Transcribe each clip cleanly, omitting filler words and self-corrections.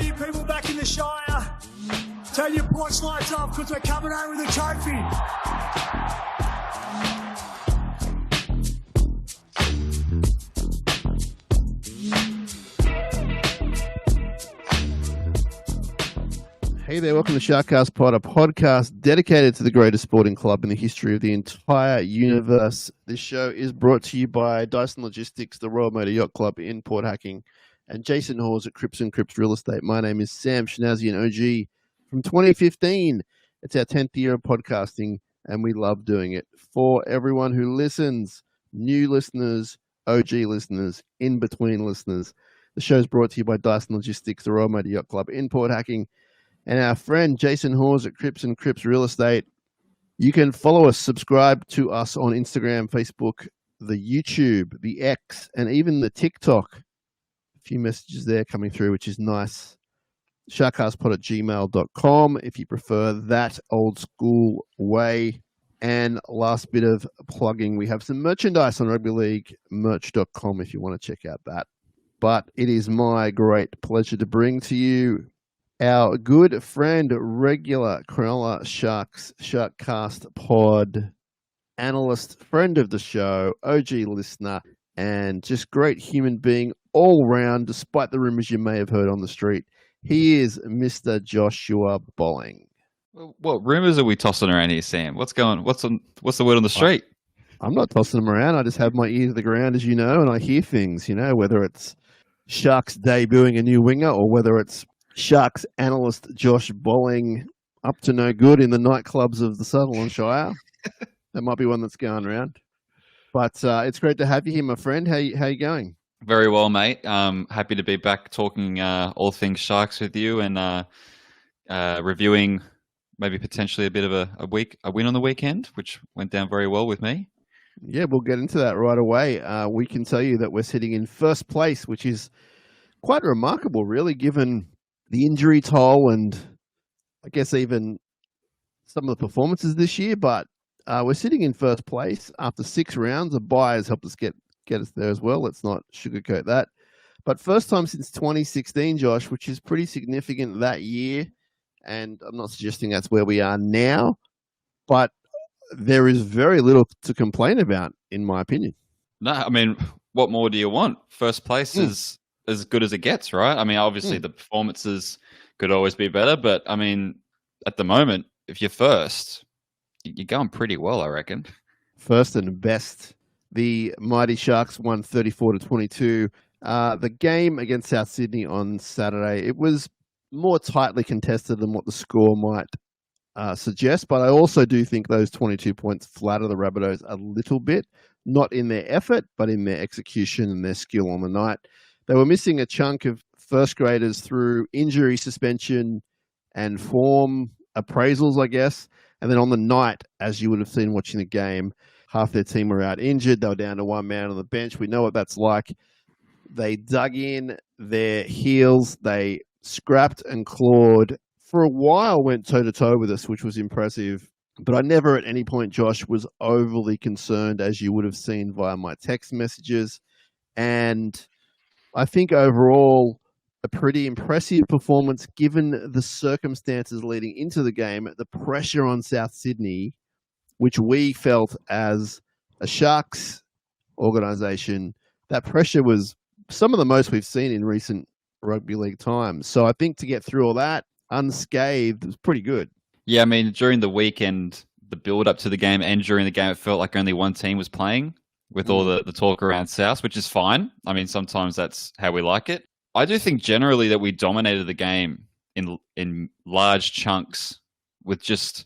you people back in the Shire, turn your porch lights off because we're coming home with a trophy. Hey there, welcome to SharkCast Pod, a podcast dedicated to the greatest sporting club in the history of the entire universe. This show is brought to you by Dyson Logistics, the Royal Motor Yacht Club in Port Hacking, and Jason Hawes at Crips and Crips Real Estate. My name is Sam Shinazzi and OG from 2015. It's our 10th year of podcasting, and we love doing it. For everyone who listens, new listeners, OG listeners, in-between listeners, the show is brought to you by Dyson Logistics, the Royal Motor Yacht Club in Port Hacking, and our friend Jason Hawes at Crips and Crips Real Estate. You can follow us, subscribe to us on Instagram, Facebook, the YouTube, the X, and even the TikTok. A few messages there coming through, which is nice. SharkCastPod@gmail.com if you prefer that old school way. And last bit of plugging, we have some merchandise on rugbyleaguemerch.com if you want to check out that. But it is my great pleasure to bring to you our good friend, regular Cronulla Sharks, SharkCast Pod analyst, friend of the show, OG listener, and just great human being all round, despite the rumors you may have heard on the street. He is Mr. Joshua Bolling. What rumors are we tossing around here, Sam? What's the word on the street? I'm not tossing them around. I just have my ear to the ground, as you know, and I hear things, whether it's Sharks debuting a new winger or whether it's Sharks analyst Josh Bolling up to no good in the nightclubs of the Sutherland Shire. That might be one that's going around. But it's great to have you here, my friend. How you going? Very well, mate. Happy to be back talking all things Sharks with you and reviewing maybe potentially a bit of a win on the weekend, which went down very well with me. Yeah, we'll get into that right away. We can tell you that we're sitting in first place, which is quite remarkable, really, given the injury toll and I guess even some of the performances this year. But we're sitting in first place after 6 rounds. A bye has helped us get us there as well. Let's not sugarcoat that. But first time since 2016, Josh, which is pretty significant that year. And I'm not suggesting that's where we are now, but there is very little to complain about, in my opinion. No, I mean, what more do you want? First place is as good as it gets, right? I mean, obviously the performances could always be better, but I mean, at the moment, if you're first, you're going pretty well, I reckon. First and best. The mighty Sharks won 34-22. The game against South Sydney on Saturday, it was more tightly contested than what the score might suggest, but I also do think those 22 points flatter the Rabbitohs a little bit, not in their effort, but in their execution and their skill on the night. They were missing a chunk of first graders through injury, suspension, and form appraisals, I guess. And then on the night, as you would have seen watching the game, half their team were out injured. They were down to one man on the bench. We know what that's like. They dug in their heels. They scrapped and clawed. For a while, went toe-to-toe with us, which was impressive. But I never at any point, Josh, was overly concerned, as you would have seen via my text messages. And I think overall, a pretty impressive performance given the circumstances leading into the game, the pressure on South Sydney, which we felt as a Sharks organisation, that pressure was some of the most we've seen in recent rugby league times. So I think to get through all that unscathed was pretty good. Yeah, I mean, during the weekend, the build-up to the game and during the game, it felt like only one team was playing with all the talk around South, which is fine. I mean, sometimes that's how we like it. I do think generally that we dominated the game in large chunks with just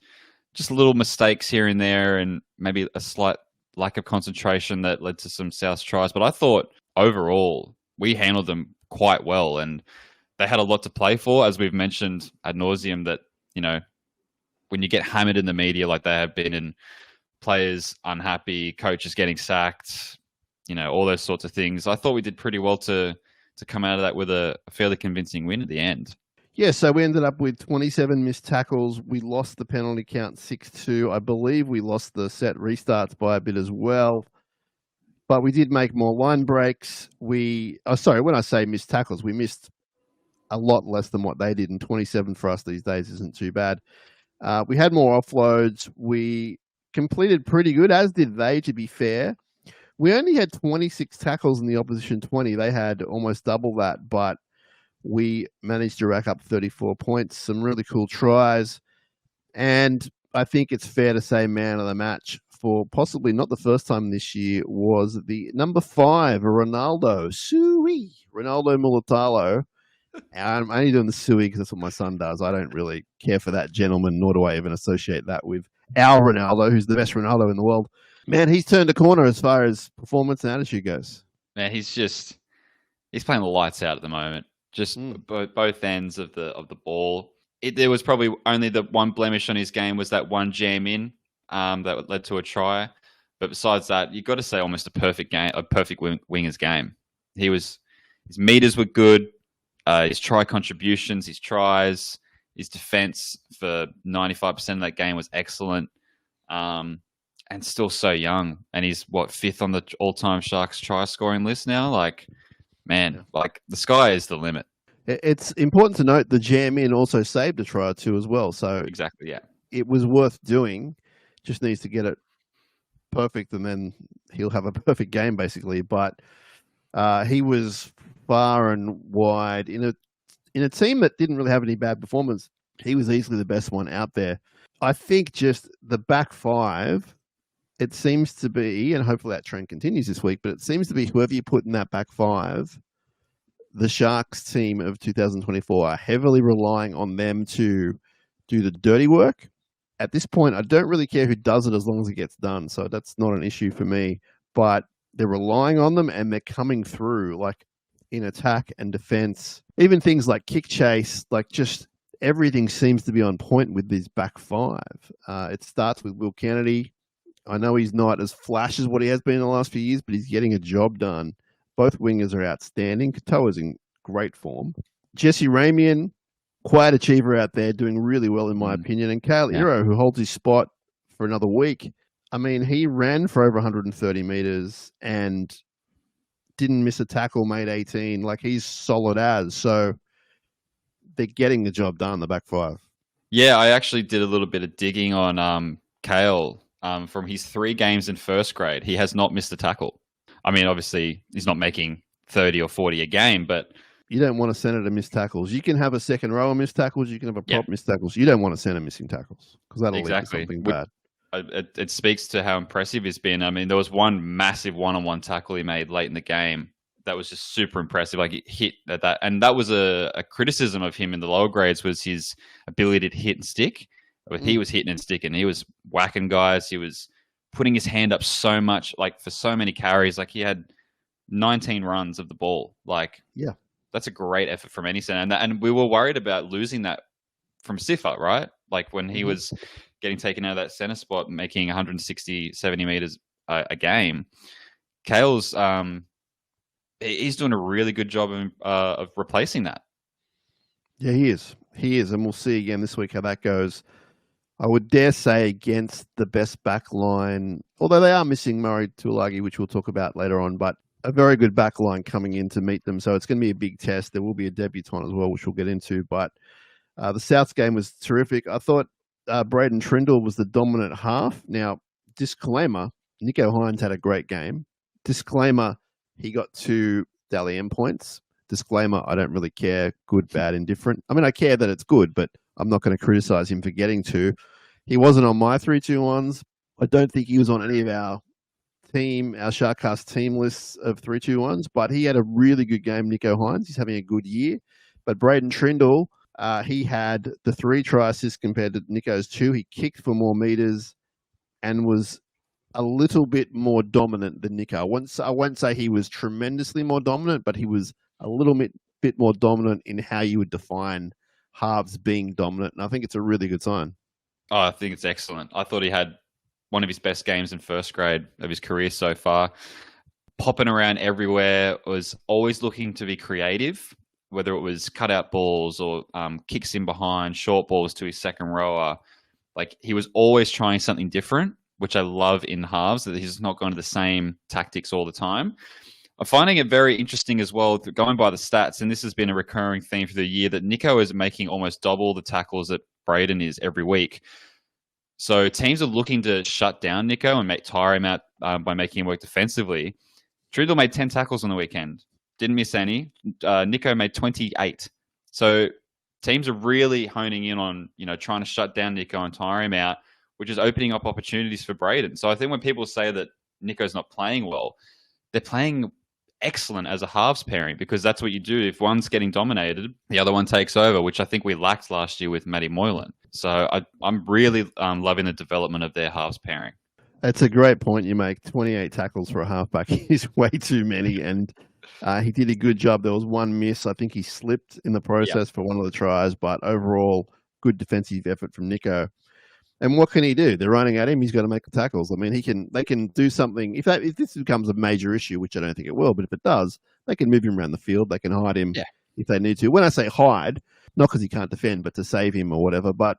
little mistakes here and there and maybe a slight lack of concentration that led to some South tries. But I thought overall we handled them quite well and they had a lot to play for, as we've mentioned ad nauseum, that, when you get hammered in the media like they have been and players unhappy, coaches getting sacked, all those sorts of things, I thought we did pretty well to come out of that with a fairly convincing win at the end. Yeah, so we ended up with 27 missed tackles. We lost the penalty count 6-2. I believe we lost the set restarts by a bit as well. But we did make more line breaks. When I say missed tackles, we missed a lot less than what they did, and 27 for us these days isn't too bad. We had more offloads. We completed pretty good, as did they, to be fair. We only had 26 tackles in the opposition 20. They had almost double that, but we managed to rack up 34 points, some really cool tries. And I think it's fair to say man of the match for possibly not the first time this year was the number 5, Ronaldo Mulatalo. I'm only doing the Sui because that's what my son does. I don't really care for that gentleman, nor do I even associate that with our Ronaldo, who's the best Ronaldo in the world. Man, he's turned a corner as far as performance and attitude goes. Man, he's playing the lights out at the moment. Just both ends of the ball. There was probably only the one blemish on his game was that one jam in that led to a try. But besides that, you've got to say almost a perfect winger's game. His meters were good. His try contributions, his tries, his defense for 95% of that game was excellent. And still so young. And he's, 5th on the all-time Sharks try scoring list now? Like, man, the sky is the limit. It's important to note the jam in also saved a try or two as well. So exactly, yeah. It was worth doing. Just needs to get it perfect, and then he'll have a perfect game, basically. But he was far and wide in a team that didn't really have any bad performance. He was easily the best one out there. I think just the back 5, it seems to be, and hopefully that trend continues this week, but it seems to be whoever you put in that back 5, the Sharks team of 2024 are heavily relying on them to do the dirty work. At this point, I don't really care who does it as long as it gets done. So that's not an issue for me. But they're relying on them and they're coming through, like in attack and defense. Even things like kick chase, like just everything seems to be on point with these back 5. It starts with Will Kennedy. I know he's not as flash as what he has been in the last few years, but he's getting a job done. Both wingers are outstanding. Katoa's in great form. Jesse Ramian, quiet achiever out there, doing really well in my opinion. And Kale Iro, who holds his spot for another week. I mean, he ran for over 130 meters and didn't miss a tackle, made 18. Like, he's solid as. So they're getting the job done, the back 5. Yeah, I actually did a little bit of digging on Kale. From his 3 games in first grade, he has not missed a tackle. I mean, obviously, he's not making 30 or 40 a game, but... You don't want a center to miss tackles. You can have a second row of missed tackles. You can have a prop miss tackles. You don't want a center missing tackles because that'll lead to something bad. It speaks to how impressive he's been. I mean, there was one massive one-on-one tackle he made late in the game that was just super impressive. Like, it hit at that. And that was a criticism of him in the lower grades, was his ability to hit and stick. He was hitting and sticking. He was whacking guys. He was putting his hand up so much, like for so many carries. Like, he had 19 runs of the ball. Like, yeah, that's a great effort from any center. And we were worried about losing that from Sifa, right? Like, when he was getting taken out of that center spot, making 160, 70 meters a game. Kale's he's doing a really good job of replacing that. Yeah, he is. He is, and we'll see again this week how that goes. I would dare say against the best back line, although they are missing Murray Tuilagi, which we'll talk about later on, but a very good back line coming in to meet them. So it's going to be a big test. There will be a debutant as well, which we'll get into. But the Souths game was terrific. I thought Braden Trindle was the dominant half. Now, disclaimer, Nico Hines had a great game. Disclaimer, he got 2 Dally M points. Disclaimer, I don't really care, good, bad, indifferent. I mean, I care that it's good, but I'm not going to criticize him for getting 2. He wasn't on my 3-2-1s. I don't think he was on any of our SharkCast team lists of 3-2-1s, but he had a really good game, Nico Hines. He's having a good year. But Braden Trindle, he had the 3 try assists compared to Nico's 2. He kicked for more meters and was a little bit more dominant than Nico. I won't say he was tremendously more dominant, but he was a little bit more dominant in how you would define halves being dominant. And I think it's a really good sign. Oh, I think it's excellent. I thought he had one of his best games in first grade of his career so far. Popping around everywhere, was always looking to be creative, whether it was cutout balls or kicks in behind, short balls to his second rower. Like, he was always trying something different, which I love in halves, that he's not going to the same tactics all the time. I'm finding it very interesting as well, going by the stats, and this has been a recurring theme for the year, that Nico is making almost double the tackles that Braden is every week. So teams are looking to shut down Nico and tire him out by making him work defensively. Trudell made 10 tackles on the weekend. Didn't miss any. Nico made 28. So teams are really honing in on, trying to shut down Nico and tire him out, which is opening up opportunities for Braden. So I think when people say that Nico's not playing well, they're playing excellent as a halves pairing, because that's what you do. If one's getting dominated, the other one takes over, which I think we lacked last year with Matty Moylan. So I'm really loving the development of their halves pairing. That's a great point you make. 28 tackles for a halfback is way too many, and he did a good job. There was one miss. I think he slipped in the process for one of the tries, but overall, good defensive effort from Nico. And what can he do? They're running at him. He's got to make the tackles. I mean, they can do something. If this becomes a major issue, which I don't think it will, but if it does, they can move him around the field. They can hide him if they need to. When I say hide, not because he can't defend, but to save him or whatever. But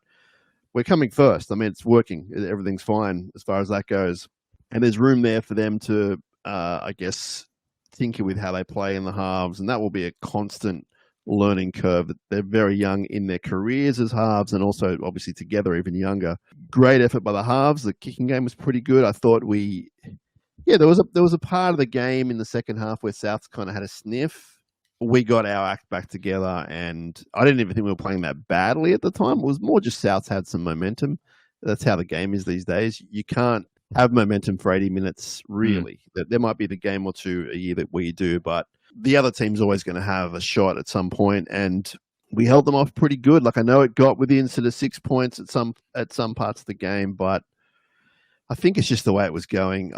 we're coming first. I mean, it's working. Everything's fine as far as that goes. And there's room there for them to, I guess, tinker with how they play in the halves. And that will be a constant learning curve. They're very young in their careers as halves, and also obviously together even younger. Great effort by the halves. The kicking game was pretty good. I thought there was a part of the game in the second half where Souths kind of had a sniff. We got our act back together, and I didn't even think we were playing that badly at the time. It was more just Souths had some momentum. That's how the game is these days. You can't have momentum for 80 minutes, really. There might be the game or two a year that we do, but the other team's always going to have a shot at some point, and we held them off pretty good. Like, I know it got within sort of 6 points at some parts of the game, but I think it's just the way it was going.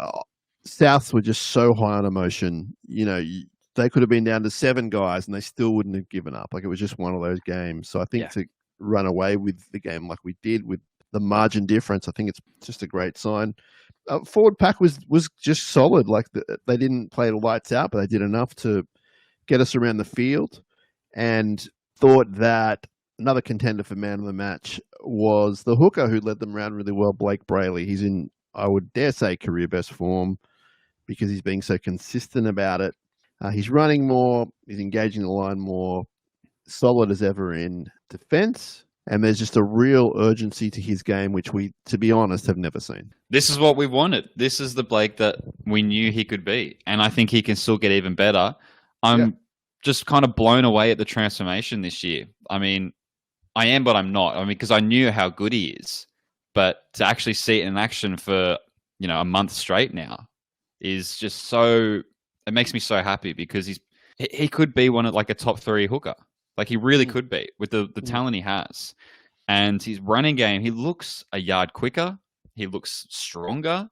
Souths were just so high on emotion. They could have been down to 7 guys and they still wouldn't have given up. Like, it was just one of those games. So I think to run away with the game like we did with the margin difference, I think it's just a great sign. Forward pack was just solid. Like, they didn't play the lights out, but they did enough to get us around the field. And thought that another contender for man of the match was the hooker who led them around really well, Blake Brayley. He's in, I would dare say, career best form because he's being so consistent about it. He's running more. He's engaging the line more. Solid as ever in defense. And there's just a real urgency to his game, which we, to be honest, have never seen. This is what we wanted. This is the Blake that we knew he could be. And I think he can still get even better. I'm just kind of blown away at the transformation this year. I mean, I am, but I'm not. I mean, because I knew how good he is. But to actually see it in action for, a month straight now is just so... It makes me so happy because he could be one of like a top 3 hooker. Like, he really could be with the talent he has. And his running game, he looks a yard quicker. He looks stronger.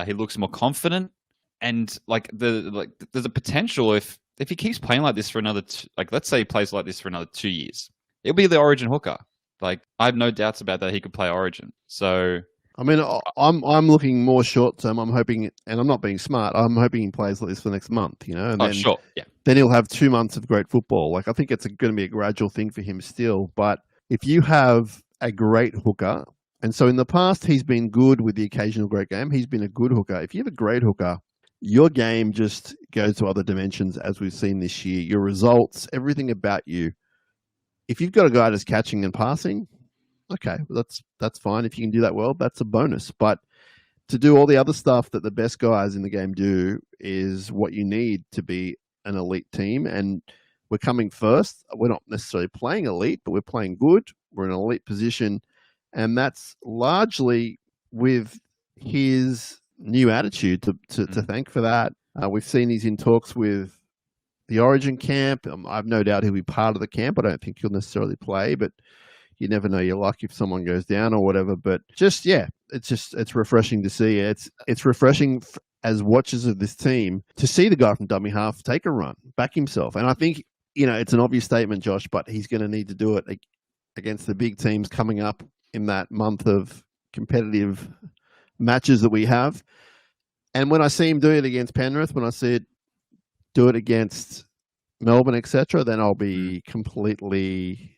He looks more confident. And there's a potential if he keeps playing like this for another, let's say he plays like this for another 2 years, he'll be the Origin hooker. Like, I have no doubts about that. He could play Origin. So, I mean, I'm looking more short term. I'm hoping, and I'm not being smart, I'm hoping he plays like this for the next month, And then, sure. Yeah. Then he'll have 2 months of great football. Like, I think it's going to be a gradual thing for him still. But if you have a great hooker, and so in the past he's been good with the occasional great game, he's been a good hooker. If you have a great hooker, your game just goes to other dimensions, as we've seen this year. Your results, everything about you. If you've got a guy that's catching and passing, okay, that's fine. If you can do that well, that's a bonus. But to do all the other stuff that the best guys in the game do is what you need to be an elite team. And we're coming first. We're not necessarily playing elite, but we're playing good. We're in an elite position. And that's largely with his new attitude to thank for that. We've seen he's in talks with the Origin camp. I've no doubt he'll be part of the camp. I don't think he'll necessarily play, but you never know your luck if someone goes down or whatever. But it's refreshing to see. It's refreshing as watchers of this team to see the guy from dummy half take a run, back himself. And I think, it's an obvious statement, Josh, but he's going to need to do it against the big teams coming up in that month of competitive matches that we have. And when I see him do it against Penrith, when I see it do it against Melbourne, etc., then I'll be completely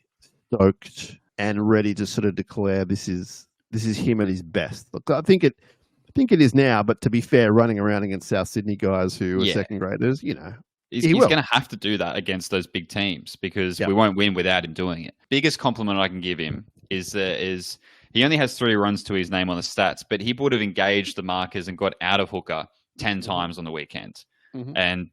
stoked and ready to sort of declare this is him at his best. Look, I think I think it is now, but to be fair, running around against South Sydney guys who are Yeah. second graders, He's he going will. to have to do that against those big teams because Yep. we won't win without him doing it. Biggest compliment I can give him is he only has 3 runs to his name on the stats, but he would have engaged the markers and got out of hooker 10 times on the weekend. And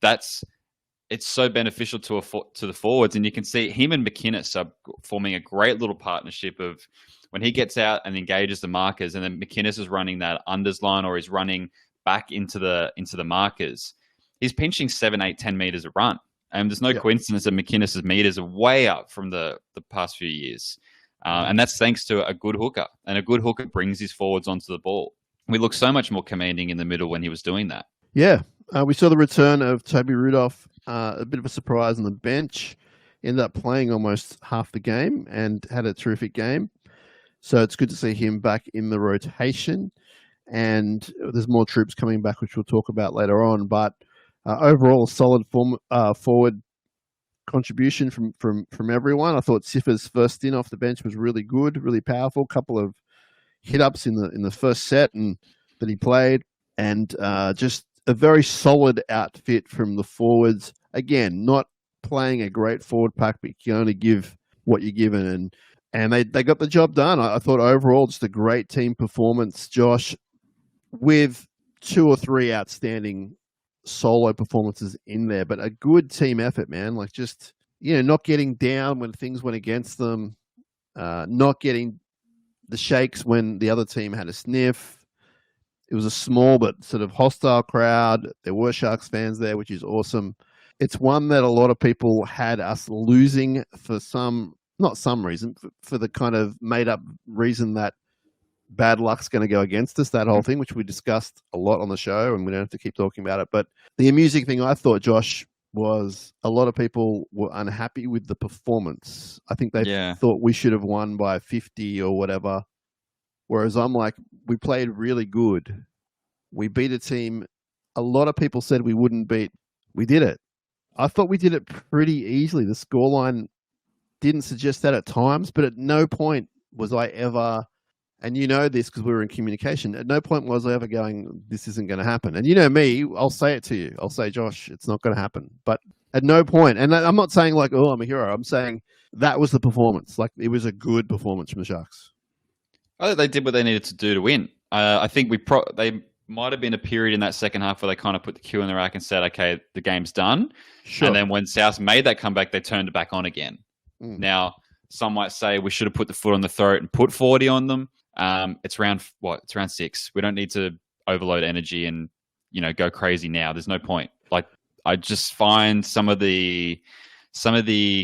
it's so beneficial to the forwards. And you can see him and McInnes are forming a great little partnership of when he gets out and engages the markers, and then McInnes is running that unders line or he's running back into the markers. He's pinching 7, 8, 10 meters a run. And there's no coincidence that McInnes' meters are way up from the past few years. And that's thanks to a good hooker. And a good hooker brings his forwards onto the ball. We look so much more commanding in the middle when he was doing that. Yeah. We saw the return of Toby Rudolph, a bit of a surprise on the bench. Ended up playing almost half the game and had a terrific game. So it's good to see him back in the rotation. And there's more troops coming back, which we'll talk about later on. But overall, solid forward contribution from everyone. I thought Sifa's first stint off the bench was really good, really powerful. Couple of hit ups in the first set and that he played, and just a very solid outfit from the forwards. Again, not playing a great forward pack, but you can only give what you're given, and they got the job done. I thought overall just a great team performance, Josh, with 2 or 3 outstanding solo performances in there, but a good team effort, man. Like just, not getting down when things went against them, not getting the shakes when the other team had a sniff. It was a small but sort of hostile crowd. There were Sharks fans there, which is awesome. It's one that a lot of people had us losing for not some reason, for the kind of made up reason that bad luck's going to go against us, that whole thing, which we discussed a lot on the show, and we don't have to keep talking about it. But the amusing thing I thought, Josh, was a lot of people were unhappy with the performance. I think they thought we should have won by 50 or whatever. Whereas I'm like, we played really good. We beat a team a lot of people said we wouldn't beat. We did it. I thought we did it pretty easily. The scoreline didn't suggest that at times, but at no point was I ever, and you know this because we were in communication, at no point was I ever going, this isn't going to happen. And you know me, I'll say it to you. I'll say, Josh, it's not going to happen. But at no point, and I'm not saying like, oh, I'm a hero. I'm saying that was the performance. Like, it was a good performance from the Sharks. I think they did what they needed to do to win. I think they might have been a period in that second half where they kind of put the cue in the rack and said, okay, the game's done. Sure. And then when South made that comeback, they turned it back on again. Now, some might say we should have put the foot on the throat and put 40 on them. It's round 6. We don't need to overload energy and, go crazy now. There's no point. Like, I just find some of the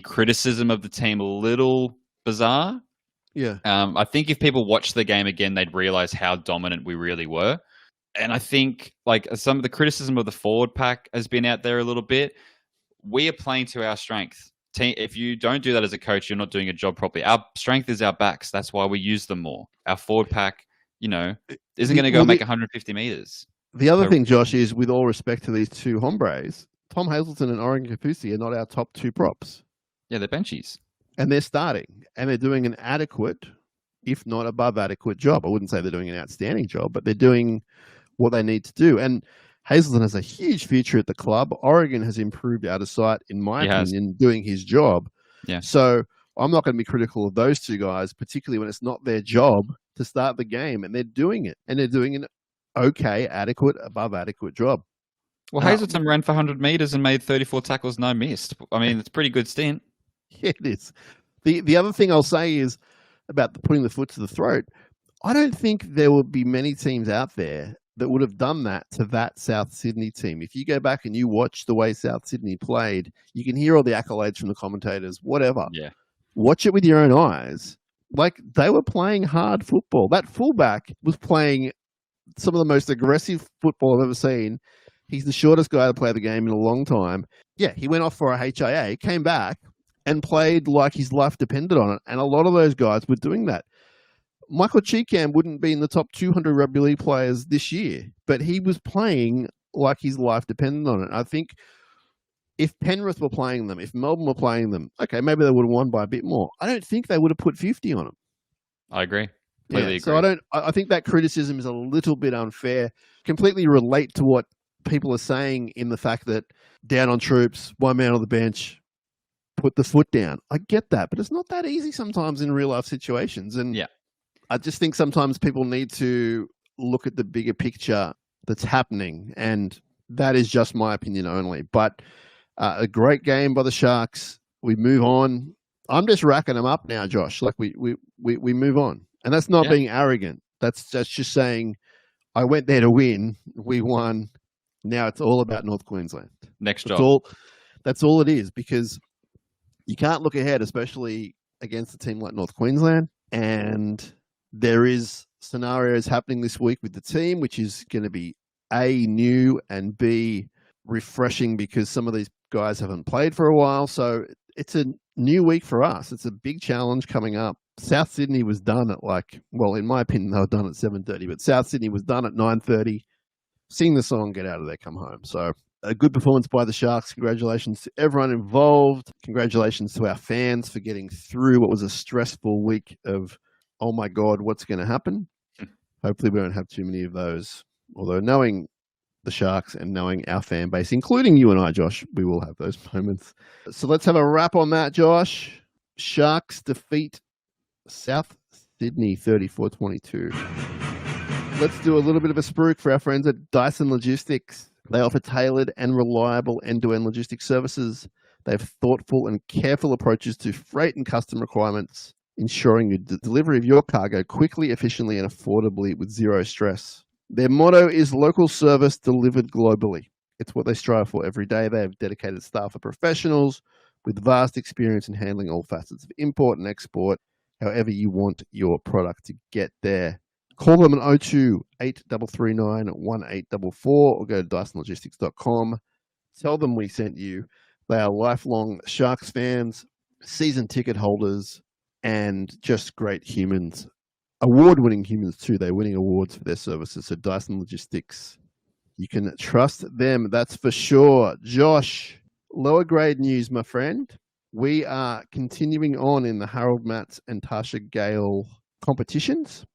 criticism of the team a little bizarre. Yeah. I think if people watched the game again, they'd realize how dominant we really were. And I think like some of the criticism of the forward pack has been out there a little bit. We are playing to our strength. If you don't do that as a coach, you're not doing a job properly. Our strength is our backs. That's why we use them more. Our forward pack, isn't going to go make 150 meters. The other thing, Josh, is with all respect to these two hombres, Tom Hazelton and Oregon Kafusi are not our top 2 props. Yeah, they're benchies. And they're starting. And they're doing an adequate, if not above adequate job. I wouldn't say they're doing an outstanding job, but they're doing what they need to do. And Hazelton has a huge future at the club. Oregon has improved out of sight, in my opinion, doing his job. Yeah. So I'm not going to be critical of those two guys, particularly when it's not their job to start the game. And they're doing it. And they're doing an okay, adequate, above adequate job. Well, Hazelton ran for 100 meters and made 34 tackles, no missed. I mean, it's a pretty good stint. Yeah, it is. The other thing I'll say is about putting the foot to the throat. I don't think there will be many teams out there that would have done that to that South Sydney team. If you go back and you watch the way South Sydney played, you can hear all the accolades from the commentators, whatever. Yeah. Watch it with your own eyes. Like, they were playing hard football. That fullback was playing some of the most aggressive football I've ever seen. He's the shortest guy to play the game in a long time. Yeah, he went off for a HIA, came back, and played like his life depended on it. And a lot of those guys were doing that. Michael Cheekham wouldn't be in the top 200 rugby league players this year, but he was playing like his life depended on it. I think if Penrith were playing them, if Melbourne were playing them, okay, maybe they would have won by a bit more. I don't think they would have put 50 on them. I agree. Completely agree. So I think that criticism is a little bit unfair. Completely relate to what people are saying in the fact that down on troops, one man on the bench, put the foot down. I get that, but it's not that easy sometimes in real life situations. And I just think sometimes people need to look at the bigger picture that's happening. And that is just my opinion only. But a great game by the Sharks. We move on. I'm just racking them up now, Josh. Like we move on. And that's not being arrogant. That's just saying I went there to win. We won. Now it's all about North Queensland. Next job. That's all it is, because you can't look ahead, especially against a team like North Queensland. And there is scenarios happening this week with the team, which is going to be A, new, and B, refreshing, because some of these guys haven't played for a while. So it's a new week for us. It's a big challenge coming up. South Sydney was done at in my opinion, they were done at 7:30, but South Sydney was done at 9:30. Sing the song, get out of there, come home. So a good performance by the Sharks. Congratulations to everyone involved. Congratulations to our fans for getting through what was a stressful week of, oh my God, what's going to happen? Hopefully we don't have too many of those. Although knowing the Sharks and knowing our fan base, including you and I, Josh, we will have those moments. So let's have a wrap on that, Josh. Sharks defeat South Sydney 34-22. Let's do a little bit of a spruik for our friends at Dyson Logistics. They offer tailored and reliable end-to-end logistics services. They have thoughtful and careful approaches to freight and custom requirements, ensuring the delivery of your cargo quickly, efficiently, and affordably with zero stress. Their motto is local service delivered globally. It's what they strive for every day. They have dedicated staff of professionals with vast experience in handling all facets of import and export, however you want your product to get there. Call them on 02-8339-1844 or go to DysonLogistics.com. Tell them we sent you. They are lifelong Sharks fans, season ticket holders, and just great humans. Award-winning humans too. They're winning awards for their services. So Dyson Logistics, you can trust them. That's for sure. Josh, lower grade news, my friend. We are continuing on in the Harold Matts and Tasha Gale competitions.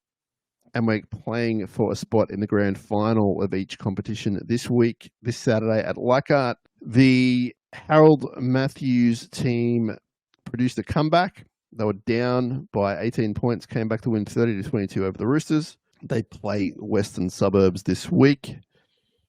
And we're playing for a spot in the grand final of each competition this week, this Saturday at Leichhardt. The Harold Matthews team produced a comeback. They were down by 18 points, came back to win 30-22 over the Roosters. They play Western Suburbs this week.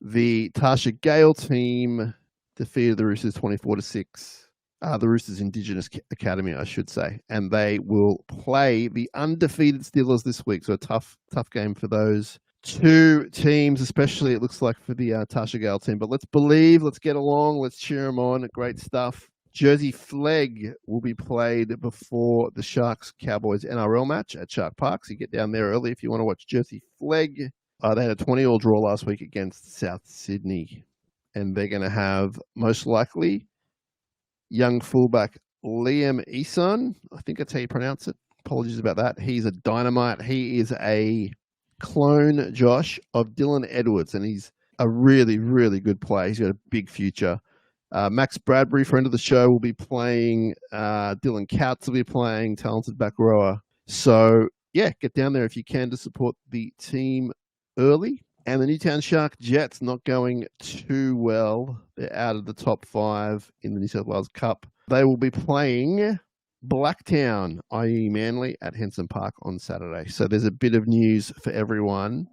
The Tasha Gale team defeated the Roosters 24-6. The Roosters Indigenous Academy, I should say. And they will play the undefeated Steelers this week. So a tough game for those two teams, especially it looks like for the Tasha Gale team. But let's believe, let's get along, let's cheer them on. Great stuff. Jersey Flag will be played before the Sharks Cowboys NRL match at Shark Park. So you get down there early if you want to watch Jersey Flag. They had a 20-all draw last week against South Sydney. And they're going to have, most likely, young fullback Liam Eason. I think that's how you pronounce it. Apologies about that. He's a dynamite. He is a clone, Josh, of Dylan Edwards, and he's a really, really good player. He's got a big future. Max Bradbury, friend of the show, will be playing. Dylan Couts will be playing, talented back rower. So, yeah, get down there if you can to support the team early. And the Newtown Shark Jets not going too well. They're out of the top 5 in the New South Wales Cup. They will be playing Blacktown, i.e. Manly, at Henson Park on Saturday. So there's a bit of news for everyone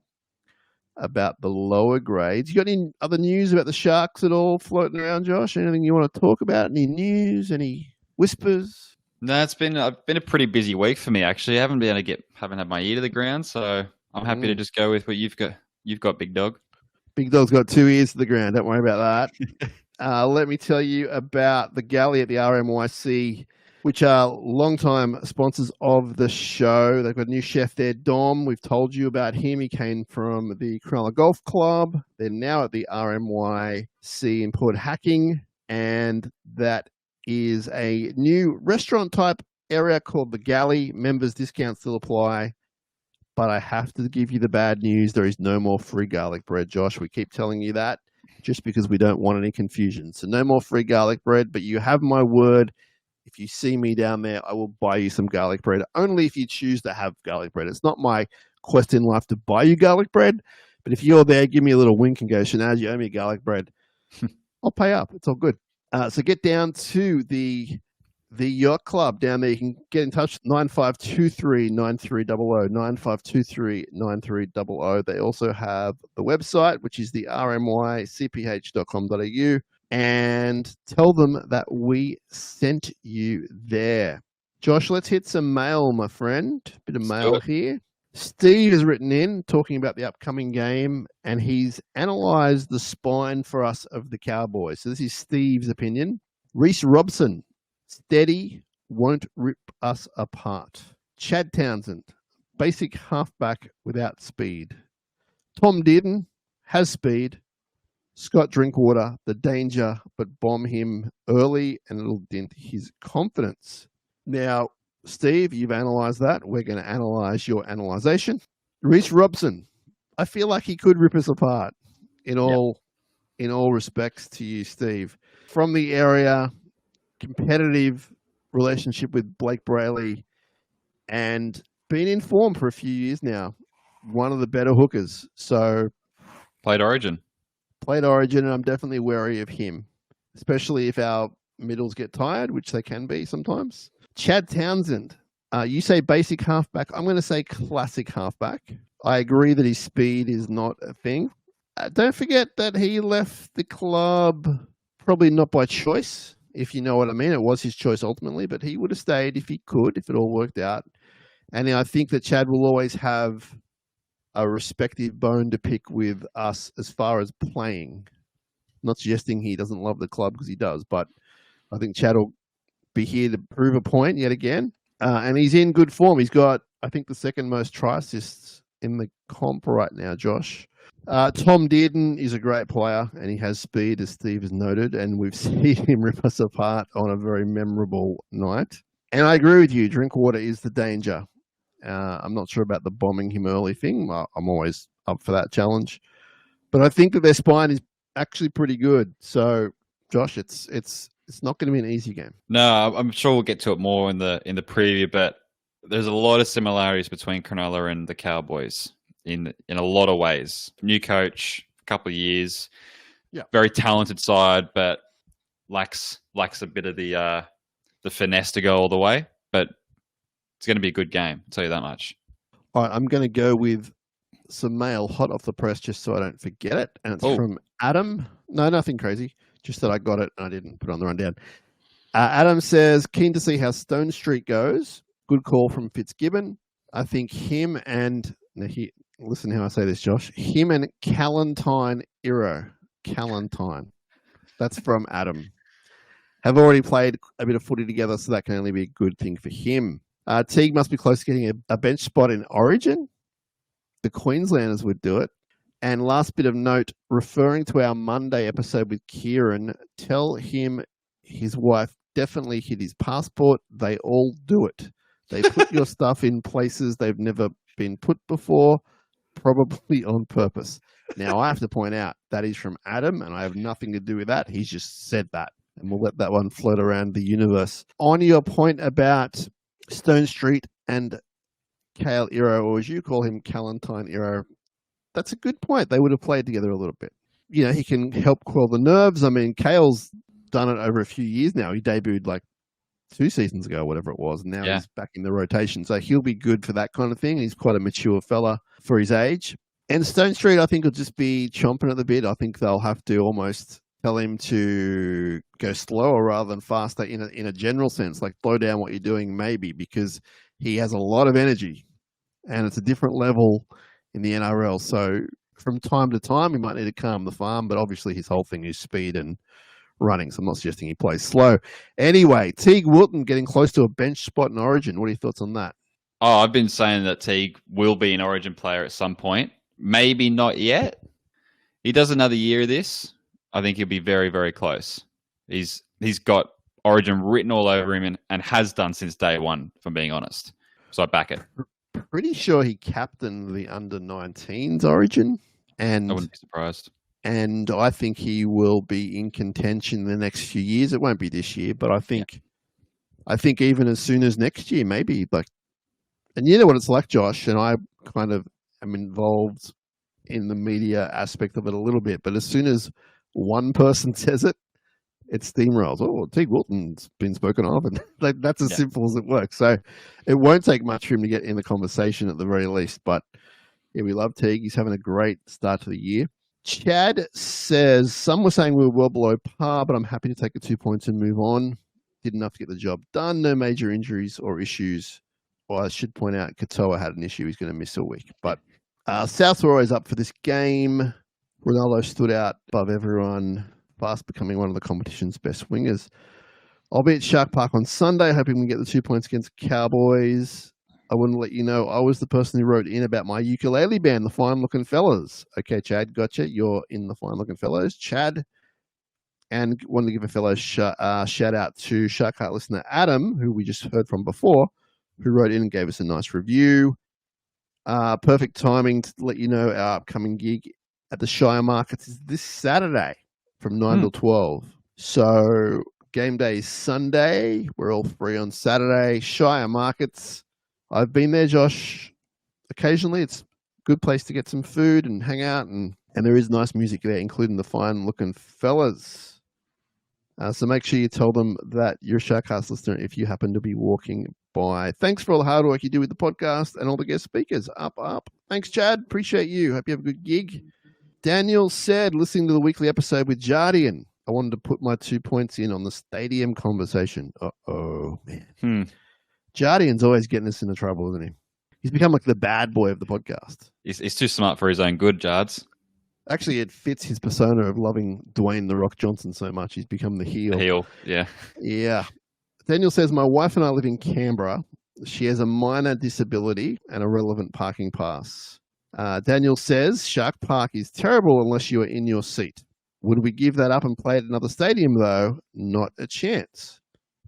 about the lower grades. You got any other news about the Sharks at all floating around, Josh? Anything you want to talk about? Any news? Any whispers? No, it's been a pretty busy week for me, actually. I haven't had my ear to the ground, so I'm happy to just go with what you've got. You've got Big Dog. Big Dog's got 2 ears to the ground. Don't worry about that. Let me tell you about the Galley at the RMYC, which are longtime sponsors of the show. They've got a new chef there, Dom. We've told you about him. He came from the Cronulla Golf Club. They're now at the RMYC in Port Hacking, and that is a new restaurant-type area called the Galley. Members' discounts still apply. But I have to give you the bad news. There is no more free garlic bread, Josh. We keep telling you that just because we don't want any confusion. So no more free garlic bread, but you have my word. if you see me down there, I will buy you some garlic bread. Only if you choose to have garlic bread. It's not my quest in life to buy you garlic bread, but if you're there, give me a little wink and go, Shinazzi, you owe me garlic bread. I'll pay up. It's all good. So get down to the Yacht Club down there. You can get in touch 9523-9300, 9523-9300. They also have the website, which is the rmycph.com.au, and tell them that we sent you there. Josh, let's hit some mail, my friend. Bit of mail here. Steve has written in talking about the upcoming game, and he's analysed the spine for us of the Cowboys. So this is Steve's opinion. Reece Robson, steady, won't rip us apart. Chad Townsend, basic halfback without speed. Tom Dearden has speed. Scott Drinkwater, the danger, but bomb him early and it'll dent his confidence. Now, Steve, you've analysed that. We're going to analyse your analysation. Reece Robson, I feel like he could rip us apart in all respects to you, Steve. From the area, competitive relationship with Blake Brayley, and been in form for a few years now. One of the better hookers. So played Origin, and I'm definitely wary of him, especially if our middles get tired, which they can be sometimes. Chad Townsend, you say basic halfback. I'm going to say classic halfback. I agree that his speed is not a thing. Don't forget that he left the club probably not by choice, if you know what I mean. It was his choice ultimately, but he would have stayed if he could, if it all worked out. And I think that Chad will always have a respective bone to pick with us as far as playing. Not suggesting he doesn't love the club, because he does, but I think Chad will be here to prove a point yet again. And he's in good form. He's got, I think, the second most try assists in the comp right now, Josh. Tom Dearden is a great player, and he has speed, as Steve has noted, and we've seen him rip us apart on a very memorable night. And I agree with you, Drinkwater is the danger. I'm not sure about the bombing him early thing. I'm always up for that challenge. But I think that their spine is actually pretty good. So, Josh, it's not going to be an easy game. No, I'm sure we'll get to it more in the preview, but there's a lot of similarities between Cronulla and the Cowboys in a lot of ways. New coach, a couple of years, very talented side, but lacks a bit of the finesse to go all the way. But it's going to be a good game, I'll tell you that much. All right, I'm going to go with some mail hot off the press just so I don't forget it. And it's from Adam. No, nothing crazy. Just that I got it and I didn't put it on the rundown. Adam says, keen to see how Stone Street goes. Good call from Fitzgibbon. I think him and, listen how I say this, Josh. Him and Callantine Iro. Callantine. That's from Adam. Have already played a bit of footy together, so that can only be a good thing for him. Teague must be close to getting a bench spot in Origin. The Queenslanders would do it. And last bit of note, referring to our Monday episode with Kieran, tell him his wife definitely hid his passport. They all do it. They put your stuff in places they've never been put before, probably on purpose. Now, I have to point out that is from Adam, and I have nothing to do with that. He's just said that, and we'll let that one float around the universe. On your point about Stone Street and Cale Iro, or as you call him, Callantine Iro, that's a good point. They would have played together a little bit. You know, he can help quell the nerves. I mean, Cale's done it over a few years now. He debuted like 2 seasons ago, whatever it was, and now he's back in the rotation. So he'll be good for that kind of thing. He's quite a mature fella for his age. And Stone Street, I think, will just be chomping at the bit. I think they'll have to almost tell him to go slower rather than faster in a general sense, like slow down what you're doing maybe, because he has a lot of energy and it's a different level in the NRL. So from time to time, he might need to calm the farm, but obviously his whole thing is speed and running. So I'm not suggesting he plays slow. Anyway, Teague Wilton getting close to a bench spot in Origin. What are your thoughts on that? Oh, I've been saying that Teague will be an Origin player at some point. Maybe not yet. He does another year of this, I think he'll be very, very close. He's got Origin written all over him and has done since day one, if I'm being honest. So I back it. Pretty sure he captained the under-19s Origin. And I wouldn't be surprised. And I think he will be in contention the next few years. It won't be this year, but I think I think even as soon as next year, maybe. And you know what it's like, Josh, and I kind of am involved in the media aspect of it a little bit, but as soon as one person says it, it steamrolls. Oh, Teague Wilton's been spoken of, and that's as simple as it works. So it won't take much for him to get in the conversation at the very least. But yeah, we love Teague. He's having a great start to the year. Chad says, some were saying we were well below par, but I'm happy to take the 2 points and move on. Did enough to get the job done. No major injuries or issues. Well, I should point out, Katoa had an issue. He's going to miss a week. But Souths were always up for this game. Ronaldo stood out above everyone, fast becoming one of the competition's best wingers. I'll be at Shark Park on Sunday, hoping we get the 2 points against Cowboys. I want to let you know I was the person who wrote in about my ukulele band, the Fine Looking Fellas. Okay, Chad, gotcha. You're in the Fine Looking Fellows. Chad, and wanted to give a fellow shout out to Shark Heart listener Adam, who we just heard from before, who wrote in and gave us a nice review. Perfect timing to let you know our upcoming gig at the Shire Markets is this Saturday from 9 till 12. So game day is Sunday. We're all free on Saturday. Shire Markets. I've been there, Josh, occasionally. It's a good place to get some food and hang out, and there is nice music there, including the Fine Looking Fellas. So make sure you tell them that you're a SharkCast listener if you happen to be walking by. Thanks for all the hard work you do with the podcast and all the guest speakers. Up. Thanks, Chad. Appreciate you. Hope you have a good gig. Daniel said, listening to the weekly episode with Jardian, I wanted to put my 2 points in on the stadium conversation. Uh-oh, man. Jardian's always getting us into trouble, isn't he? He's become like the bad boy of the podcast. He's too smart for his own good, Jards. Actually, it fits his persona of loving Dwayne "The Rock" Johnson so much. He's become the heel. The heel, yeah. Yeah. Daniel says, my wife and I live in Canberra. She has a minor disability and a relevant parking pass. Daniel says, Shark Park is terrible unless you are in your seat. Would we give that up and play at another stadium, though? Not a chance.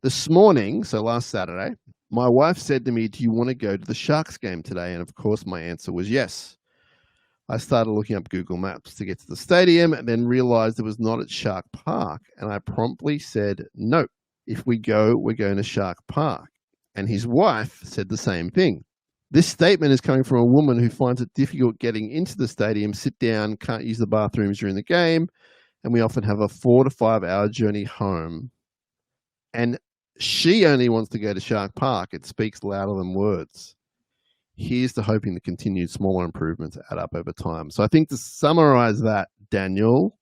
This morning, so last Saturday, my wife said to me, do you want to go to the Sharks game today? And of course, my answer was yes. I started looking up Google Maps to get to the stadium and then realized it was not at Shark Park. And I promptly said, no, if we go, we're going to Shark Park. And his wife said the same thing. This statement is coming from a woman who finds it difficult getting into the stadium, sit down, can't use the bathrooms during the game, and we often have a 4 to 5 hour journey home. And she only wants to go to Shark Park. It speaks louder than words. Here's to hoping the continued smaller improvements add up over time. So I think to summarize that, Daniel,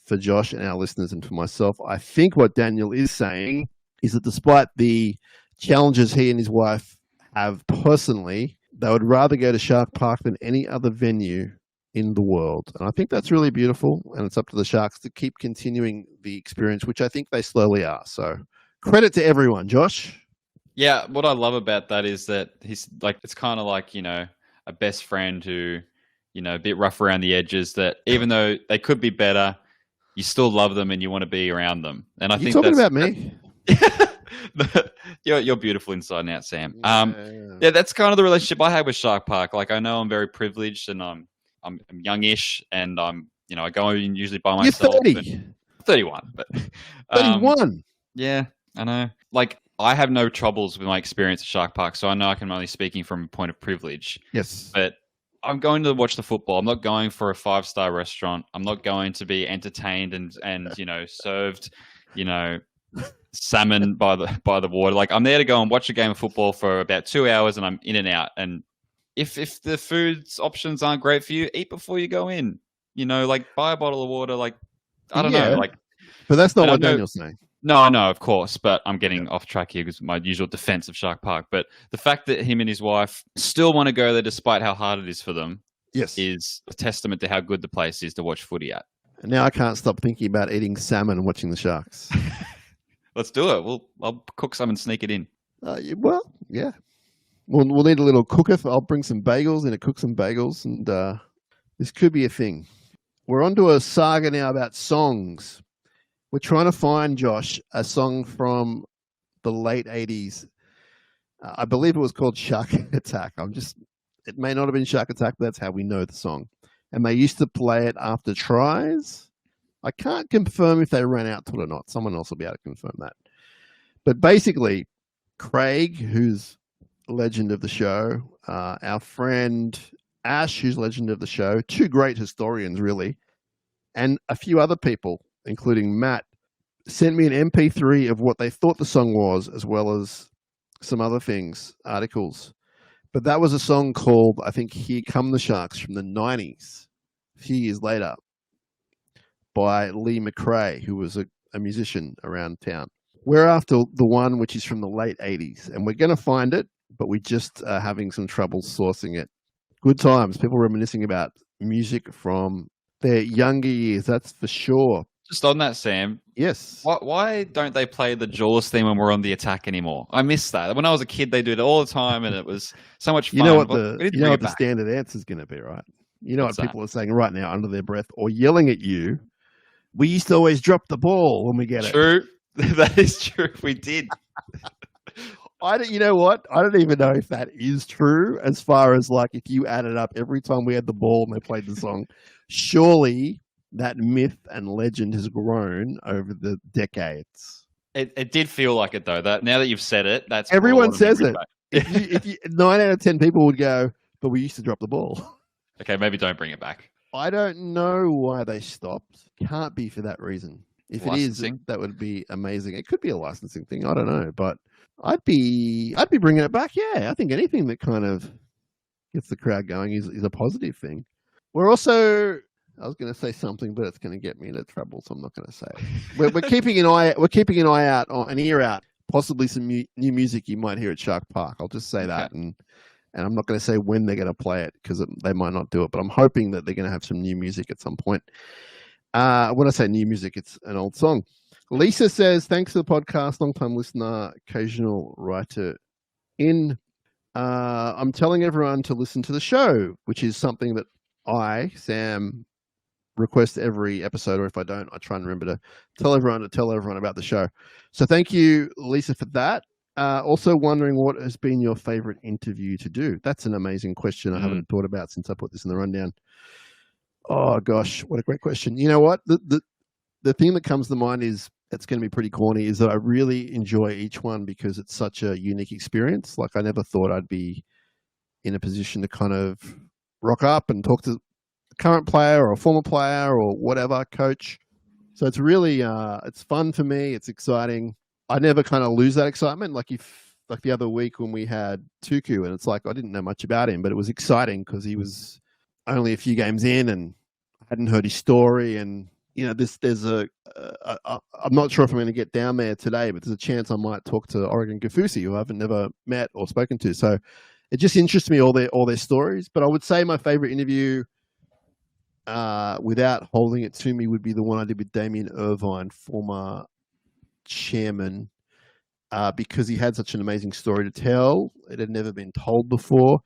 for Josh and our listeners and for myself, I think what Daniel is saying is that despite the challenges he and his wife have personally, they would rather go to Shark Park than any other venue in the world. And I think that's really beautiful, and it's up to the Sharks to keep continuing the experience, which I think they slowly are. So credit to everyone, Josh. Yeah, what I love about that is that he's like, it's kind of like, a best friend who, a bit rough around the edges, that even though they could be better, you still love them and you want to be around them. And I think talking about me. You're beautiful inside and out, Sam. Yeah, that's kind of the relationship I have with Shark Park. Like, I know I'm very privileged and I'm youngish, and I go in usually by myself. You're 30. 31, but 31. Yeah, I know. Like, I have no troubles with my experience at Shark Park, so I know I'm only speaking from a point of privilege. Yes. But I'm going to watch the football. I'm not going for a 5-star restaurant. I'm not going to be entertained and served, salmon by the water. Like, I'm there to go and watch a game of football for about 2 hours, and I'm in and out. And if the food's options aren't great for you, eat before you go in. Like, buy a bottle of water. Like, I don't know. Like, but that's not what Daniel's saying. No, of course, but I'm getting off track here because my usual defense of Shark Park. But the fact that him and his wife still want to go there despite how hard it is for them, is a testament to how good the place is to watch footy at. And now I can't stop thinking about eating salmon and watching the Sharks. Let's do it. I'll cook some and sneak it in. Well, yeah. We'll need a little cooker. I'll bring some bagels and cook some bagels, and this could be a thing. We're on to a saga now about songs. We're trying to find, Josh, a song from the late 80s. I believe it was called Shark Attack. It may not have been Shark Attack, but that's how we know the song. And they used to play it after tries. I can't confirm if they ran out to it or not. Someone else will be able to confirm that. But basically, Craig, who's a legend of the show, our friend Ash, who's a legend of the show, two great historians, really, and a few other people, including Matt, sent me an MP3 of what they thought the song was, as well as some other things, articles. But that was a song called, I think, Here Come the Sharks from the 90s, a few years later, by Lee McRae, who was a musician around town. We're after the one which is from the late 80s, and we're going to find it, but we just are having some trouble sourcing it. Good times, people reminiscing about music from their younger years, that's for sure. Just on that, Sam. Yes. Why don't they play the Jaws theme when we're on the attack anymore? I miss that. When I was a kid, they do it all the time, and it was so much fun. You know what the standard answer is going to be, right? You know what people are saying right now under their breath or yelling at you. We used to always drop the ball when we get it. True. That is true. We did. You know what? I don't even know if that is true as far as like if you added up every time we had the ball and they played the song. Surely that myth and legend has grown over the decades. It did feel like it though. That now that you've said it, that's everyone says it. If you 9 out of 10 people would go, but we used to drop the ball. Okay, maybe don't bring it back. I don't know why they stopped. Can't be for that reason. If it is, that would be amazing. It could be a licensing thing. I don't know, but I'd be bringing it back. Yeah, I think anything that kind of gets the crowd going is a positive thing. We're also, I was going to say something, but it's going to get me into trouble, so I'm not going to say it. We're keeping an eye out, an ear out, possibly some new music you might hear at Shark Park. I'll just say that, and I'm not going to say when they're going to play it because they might not do it, but I'm hoping that they're going to have some new music at some point. When I say new music, it's an old song. Lisa says, thanks for the podcast, long-time listener, occasional writer in. I'm telling everyone to listen to the show, which is something that I, Sam, request every episode, or if I don't, I try and remember to tell everyone about the show. So thank you, Lisa, for that. Also wondering what has been your favorite interview to do. That's an amazing question I haven't thought about since I put this in the rundown. Oh gosh, what a great question. You know what? The thing that comes to mind is, it's going to be pretty corny, is that I really enjoy each one because it's such a unique experience. Like I never thought I'd be in a position to kind of rock up and talk to a current player or a former player or whatever, coach. So it's really, it's fun for me. It's exciting. I never kind of lose that excitement. Like the other week when we had Tuku, and it's like, I didn't know much about him, but it was exciting because he was only a few games in and I hadn't heard his story. And, you know, I'm not sure if I'm going to get down there today, but there's a chance I might talk to Oregon Gafusi, who I haven't never met or spoken to. So it just interests me, all their stories. But I would say my favorite interview, without holding it to me, would be the one I did with Damien Irvine, former chairman, because he had such an amazing story to tell. It had never been told before.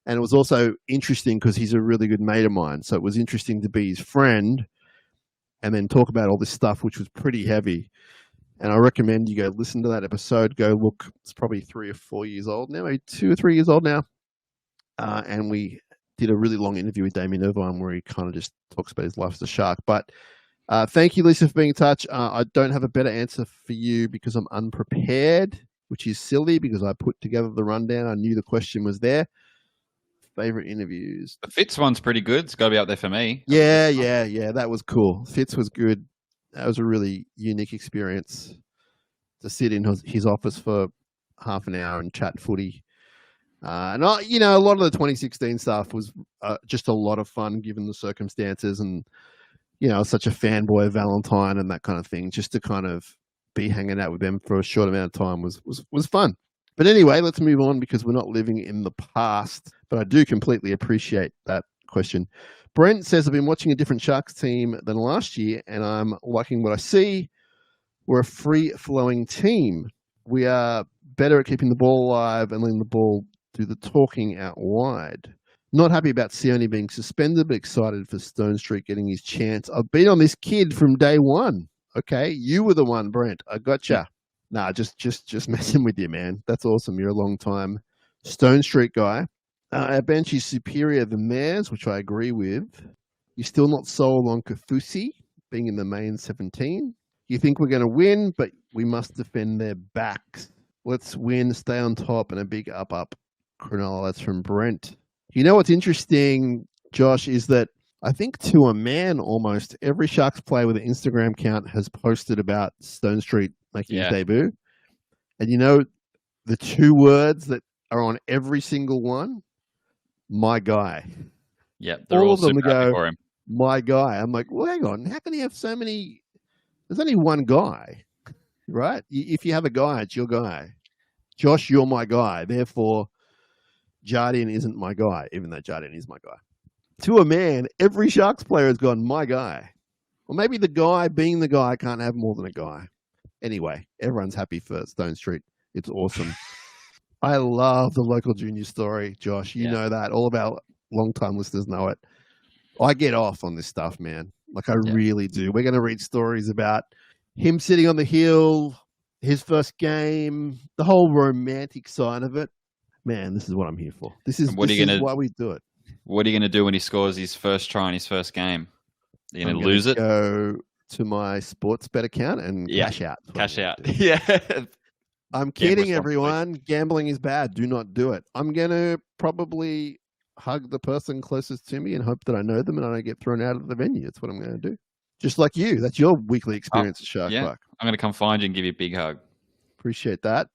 And it was also interesting because he's a really good mate of mine. So it was interesting to be his friend and then talk about all this stuff, which was pretty heavy. And I recommend you go listen to that episode. Go look. It's probably 3 or 4 years old now, maybe 2 or 3 years old now. And we did a really long interview with Damien Irvine where he kind of just talks about his life as a Shark. But thank you, Lisa, for being in touch. I don't have a better answer for you because I'm unprepared, which is silly because I put together the rundown. I knew the question was there. Favorite interviews. The Fitz one's pretty good. It's got to be up there for me. Yeah. That was cool. Fitz was good. That was a really unique experience to sit in his office for half an hour and chat footy. And a lot of the 2016 stuff was just a lot of fun given the circumstances, and such a fanboy of Valentine and that kind of thing. Just to kind of be hanging out with them for a short amount of time was fun. But anyway, let's move on because we're not living in the past. But I do completely appreciate that question. Brent says, I've been watching a different Sharks team than last year, and I'm liking what I see. We're a free-flowing team. We are better at keeping the ball alive and letting the ball do the talking out wide. Not happy about Sione being suspended, but excited for Stone Street getting his chance. I've been on this kid from day one. Okay, you were the one, Brent. I gotcha. Nah, just messing with you, man. That's awesome. You're a long-time Stone Street guy. Our bench is superior than theirs, which I agree with. You're still not sold on Kafusi being in the main 17. You think we're going to win, but we must defend their backs. Let's win, stay on top, and a big up. Cronulla, that's from Brent. You know what's interesting, Josh, is that I think to a man almost, every Sharks player with an Instagram account has posted about Stone Street making his debut. And you know the two words that are on every single one? My guy. Yeah, they're all super happy for him. My guy. I'm like, well, hang on. How can he have so many? There's only one guy, right? If you have a guy, it's your guy. Josh, you're my guy. Therefore, Jardine isn't my guy, even though Jardine is my guy. To a man, every Sharks player has gone, my guy. Or maybe the guy being the guy can't have more than a guy. Anyway, everyone's happy for Stone Street. It's awesome. I love the local junior story, Josh. You know that. All of our long-time listeners know it. I get off on this stuff, man. Like, I really do. We're going to read stories about him sitting on the hill, his first game, the whole romantic side of it. Man, this is what I'm here for. This is why we do it. What are you going to do when he scores his first try in his first game? Are you going to lose it? Go to my sports bet account and cash out. Cash out. Yeah. I'm kidding, everyone. Gambling is bad. Do not do it. I'm going to probably hug the person closest to me and hope that I know them and I don't get thrown out of the venue. That's what I'm going to do. Just like you. That's your weekly experience at Shark Park. I'm going to come find you and give you a big hug. Appreciate that.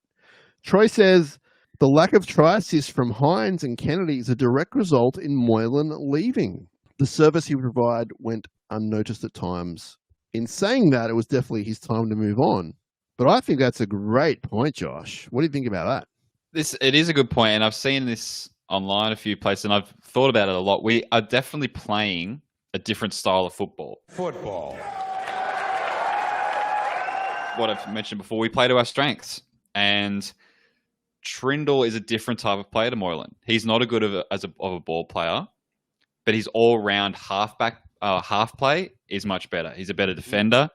Troy says, the lack of try assists from Hines and Kennedy is a direct result in Moylan leaving. The service he would provide went unnoticed at times. In saying that, it was definitely his time to move on. But I think that's a great point, Josh. What do you think about that? It is a good point, and I've seen this online a few places, and I've thought about it a lot. We are definitely playing a different style of football. What I've mentioned before, we play to our strengths, and Trindle is a different type of player to Moylan. He's not as good of a ball player, but his all-round half play is much better. He's a better defender.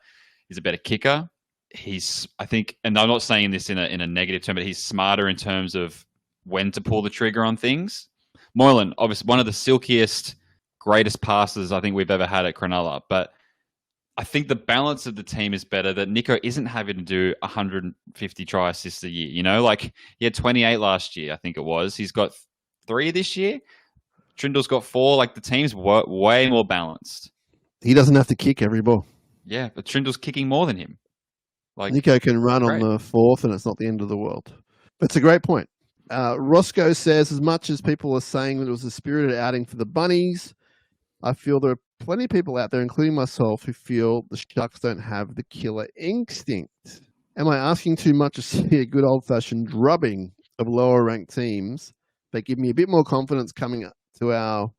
He's a better kicker. I think, and I'm not saying this in a negative term, but he's smarter in terms of when to pull the trigger on things. Moylan, obviously one of the silkiest, greatest passes I think we've ever had at Cronulla, but I think the balance of the team is better, that Nico isn't having to do 150 try assists a year. You know, like he had 28 last year, I think it was. He's got 3 this year. Trindle's got 4. Like the team's way more balanced. He doesn't have to kick every ball. Yeah, but Trindle's kicking more than him. Like Nico can run on the 4th and it's not the end of the world. That's a great point. Roscoe says, as much as people are saying that it was a spirited outing for the Bunnies, I feel there are plenty of people out there, including myself, who feel the Sharks don't have the killer instinct. Am I asking too much to see a good old-fashioned drubbing of lower-ranked teams that give me a bit more confidence coming up to our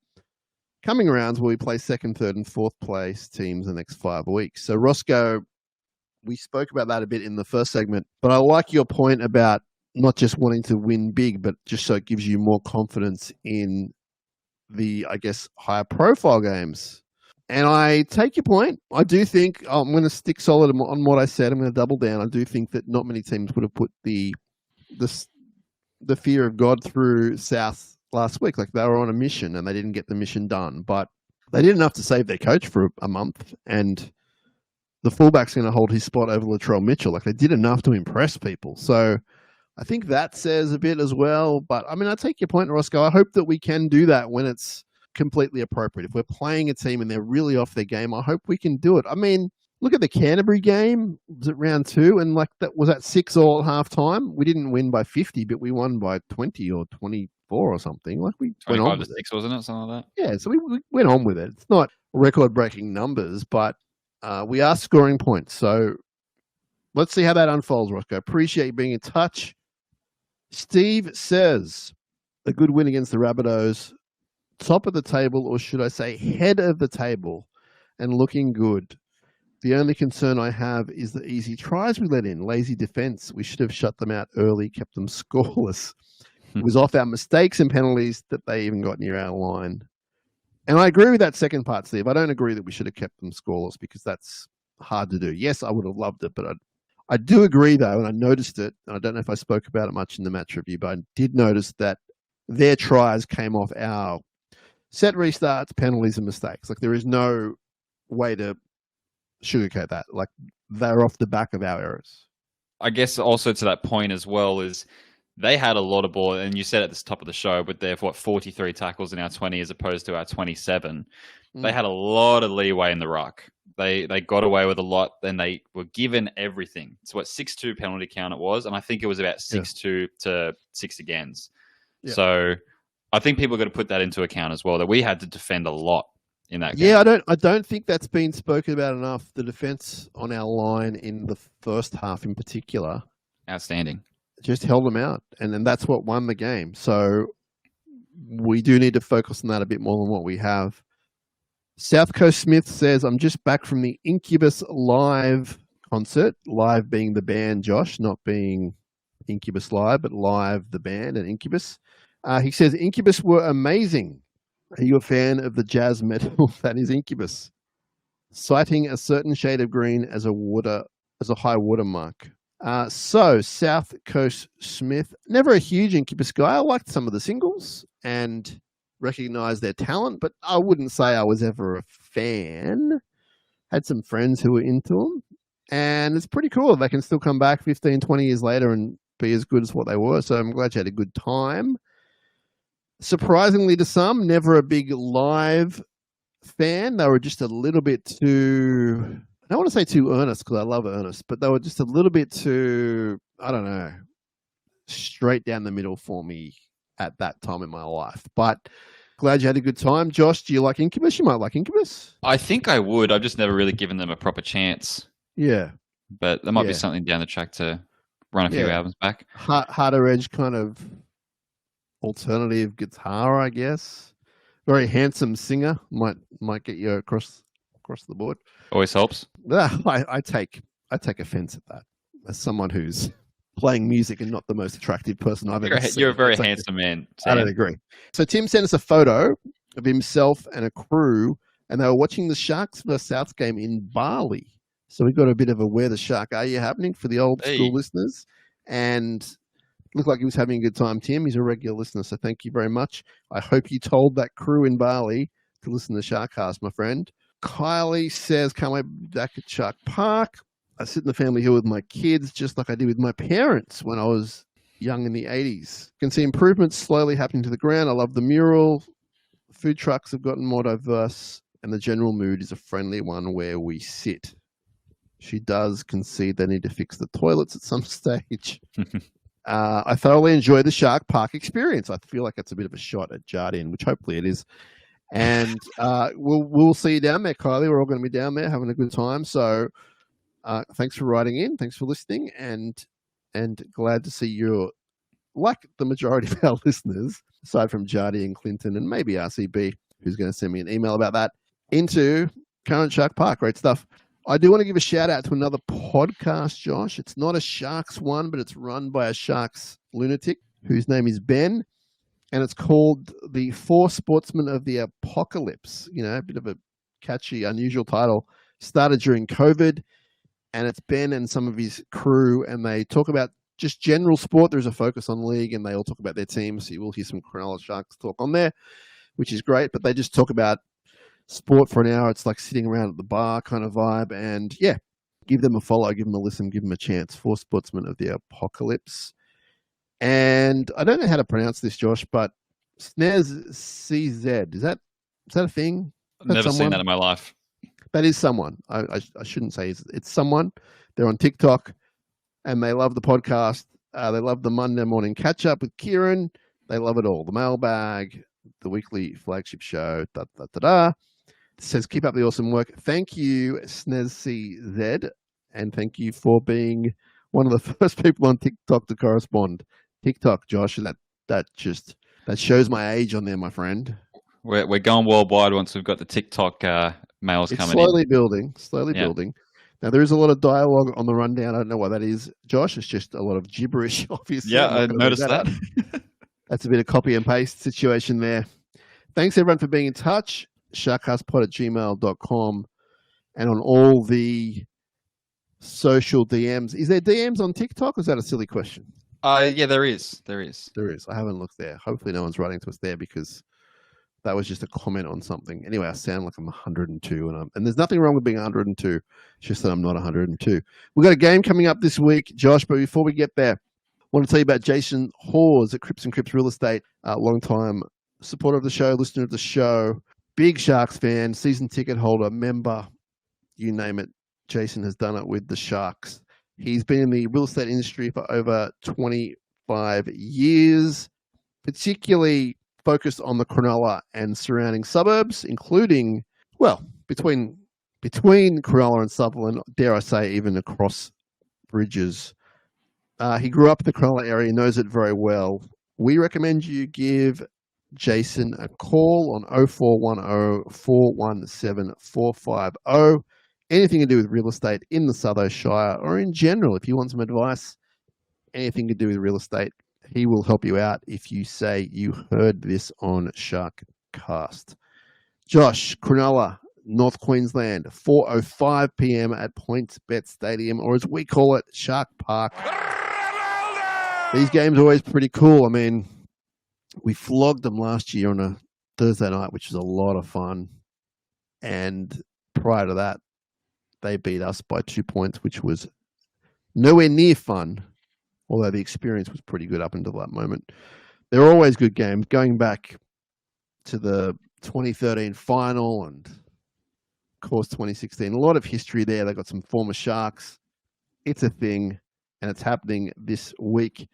coming rounds where we play 2nd, 3rd, and 4th place teams in the next 5 weeks? So, Roscoe, we spoke about that a bit in the first segment, but I like your point about not just wanting to win big, but just so it gives you more confidence in the, I guess, higher profile games. And I take your point. I do think I'm going to stick solid on what I said. I'm going to double down. I do think that not many teams would have put the fear of God through South last week. Like, they were on a mission and they didn't get the mission done, but they did enough to save their coach for a month. And the fullback's going to hold his spot over Latrell Mitchell. Like, they did enough to impress people. So I think that says a bit as well. But I mean, I take your point, Roscoe. I hope that we can do that when it's completely appropriate. If we're playing a team and they're really off their game, I hope we can do it. I mean, look at the Canterbury game. Was it round 2? And like, that was at 6 all at half time. We didn't win by 50, but we won by 20 or 24 or something. Like, we went on with 6, it. wasn't it? Something like that. Yeah, so we went on with it. It's not record-breaking numbers, but we are scoring points. So let's see how that unfolds, Roscoe. Appreciate you being in touch. Steve says, a good win against the Rabbitohs, top of the table, or should I say head of the table, and looking good. The only concern I have is the easy tries we let in, lazy defense. We should have shut them out early, kept them scoreless. It was off our mistakes and penalties that they even got near our line. And I agree with that second part, Steve. I don't agree that we should have kept them scoreless because that's hard to do. Yes, I would have loved it, but I do agree, though, and I noticed it, and I don't know if I spoke about it much in the match review, but I did notice that their tries came off our set restarts, penalties, and mistakes. Like, there is no way to sugarcoat that. Like, they're off the back of our errors. I guess also to that point as well is they had a lot of ball, and you said at the top of the show, but they've 43 tackles in our 20 as opposed to our 27. They had a lot of leeway in the ruck. They got away with a lot, and they were given everything. So 6-2 penalty count it was, and I think it was about 6-2 to 6 against. Yeah. So I think people are going to put that into account as well, that we had to defend a lot in that game. Yeah, I don't think that's been spoken about enough. The defense on our line in the first half in particular. Outstanding. Just held them out, and then that's what won the game. So we do need to focus on that a bit more than what we have. South Coast Smith says, I'm just back from the Incubus live concert. Live being the band, Josh, not being Incubus Live, but Live the band and Incubus. He says, Incubus were amazing. Are you a fan of the jazz metal that is Incubus? Citing a certain shade of green as a high watermark. So South Coast Smith, never a huge Incubus guy. I liked some of the singles and recognized their talent, but I wouldn't say I was ever a fan. Had some friends who were into them, and it's pretty cool. They can still come back 15, 20 years later and be as good as what they were. So I'm glad you had a good time. Surprisingly to some, never a big live fan. They were just a little bit too, I don't want to say too earnest because I love earnest, but they were just a little bit too, I don't know, straight down the middle for me at that time in my life. But glad you had a good time. Josh, do you like Incubus? You might like Incubus. I think I would. I've just never really given them a proper chance. Yeah. But there might be something down the track to run a few albums back. Harder edge kind of alternative guitar, I guess. Very handsome singer. Might get you across the board. Always helps. I take offense at that. As someone who's playing music and not the most attractive person I've ever seen. You're a very handsome man, Sam. I don't agree. So Tim sent us a photo of himself and a crew, and they were watching the Sharks vs Souths game in Bali. So we got a bit of a Where the Shark Are You happening for the old school listeners. And looked like he was having a good time, Tim. He's a regular listener, so thank you very much. I hope you told that crew in Bali to listen to SharkCast, my friend. Kylie says, can't wait back at Shark Park. I sit in the family hill with my kids, just like I did with my parents when I was young in the 80s. Can see improvements slowly happening to the ground. I love the mural. Food trucks have gotten more diverse, and the general mood is a friendly one where we sit. She does concede they need to fix the toilets at some stage. I thoroughly enjoyed the Shark Park experience. I feel like it's a bit of a shot at Jardine, which hopefully it is. And we'll see you down there, Kylie. We're all going to be down there having a good time. So thanks for writing in. Thanks for listening. And glad to see you're, like the majority of our listeners, aside from Jardine and Clinton and maybe RCB, who's going to send me an email about that, into current Shark Park. Great stuff. I do want to give a shout out to another podcast, Josh. It's not a Sharks one, but it's run by a Sharks lunatic whose name is Ben. And it's called The Four Sportsmen of the Apocalypse. You know, a bit of a catchy, unusual title. Started during COVID. And it's Ben and some of his crew. And they talk about just general sport. There's a focus on league. And they all talk about their teams. So you will hear some Cronulla Sharks talk on there, which is great. But they just talk about sport for an hour. It's like sitting around at the bar kind of vibe. And yeah, give them a follow, give them a listen, give them a chance. Four Sportsmen of the Apocalypse. And I don't know how to pronounce this, Josh, but Snez CZ, is that a thing? Never seen that in my life. That is someone. I shouldn't say it's someone. They're on TikTok and they love the podcast. They love the Monday morning catch up with Kieran. They love it all. The mailbag, the weekly flagship show, It says, keep up the awesome work. Thank you, Snez CZ, and thank you for being one of the first people on TikTok to correspond. TikTok, Josh, that shows my age on there, my friend. We're going worldwide once we've got the TikTok mails coming in. Slowly building. Now, there is a lot of dialogue on the rundown. I don't know what that is, Josh. It's just a lot of gibberish, obviously. Yeah, I noticed that. That's a bit of copy and paste situation there. Thanks, everyone, for being in touch. SharkCastPod@gmail.com and on all the social DMs. Is there DMs on TikTok, or is that a silly question? Yeah, there is. I haven't looked there. Hopefully no one's writing to us there because That was just a comment on something. Anyway, I sound like I'm 102, and there's nothing wrong with being 102. It's just that I'm not 102. We've got a game coming up this week, Josh, but before we get there, I want to tell you about Jason Hawes at Crips and Crips Real Estate, long-time supporter of the show, listener of the show, big Sharks fan, season ticket holder, member, you name it. Jason has done it with the Sharks. He's been in the real estate industry for over 25 years, particularly focused on the Cronulla and surrounding suburbs, including, well, between Cronulla and Sutherland, dare I say, even across bridges. He grew up in the Cronulla area, knows it very well. We recommend you give Jason a call on 0410 417 450. Anything to do with real estate in the South Shire or in general, if you want some advice, anything to do with real estate, he will help you out if you say you heard this on SharkCast. Josh, Cronulla, North Queensland, 4:05 p.m. at PointsBet Stadium, or as we call it, Shark Park. These games are always pretty cool. I mean, we flogged them last year on a Thursday night, which was a lot of fun. And prior to that, they beat us by 2 points, which was nowhere near fun, although the experience was pretty good up until that moment. They're always good games, going back to the 2013 final and, of course, 2016. A lot of history there. They've got some former Sharks. It's a thing, and it's happening this week.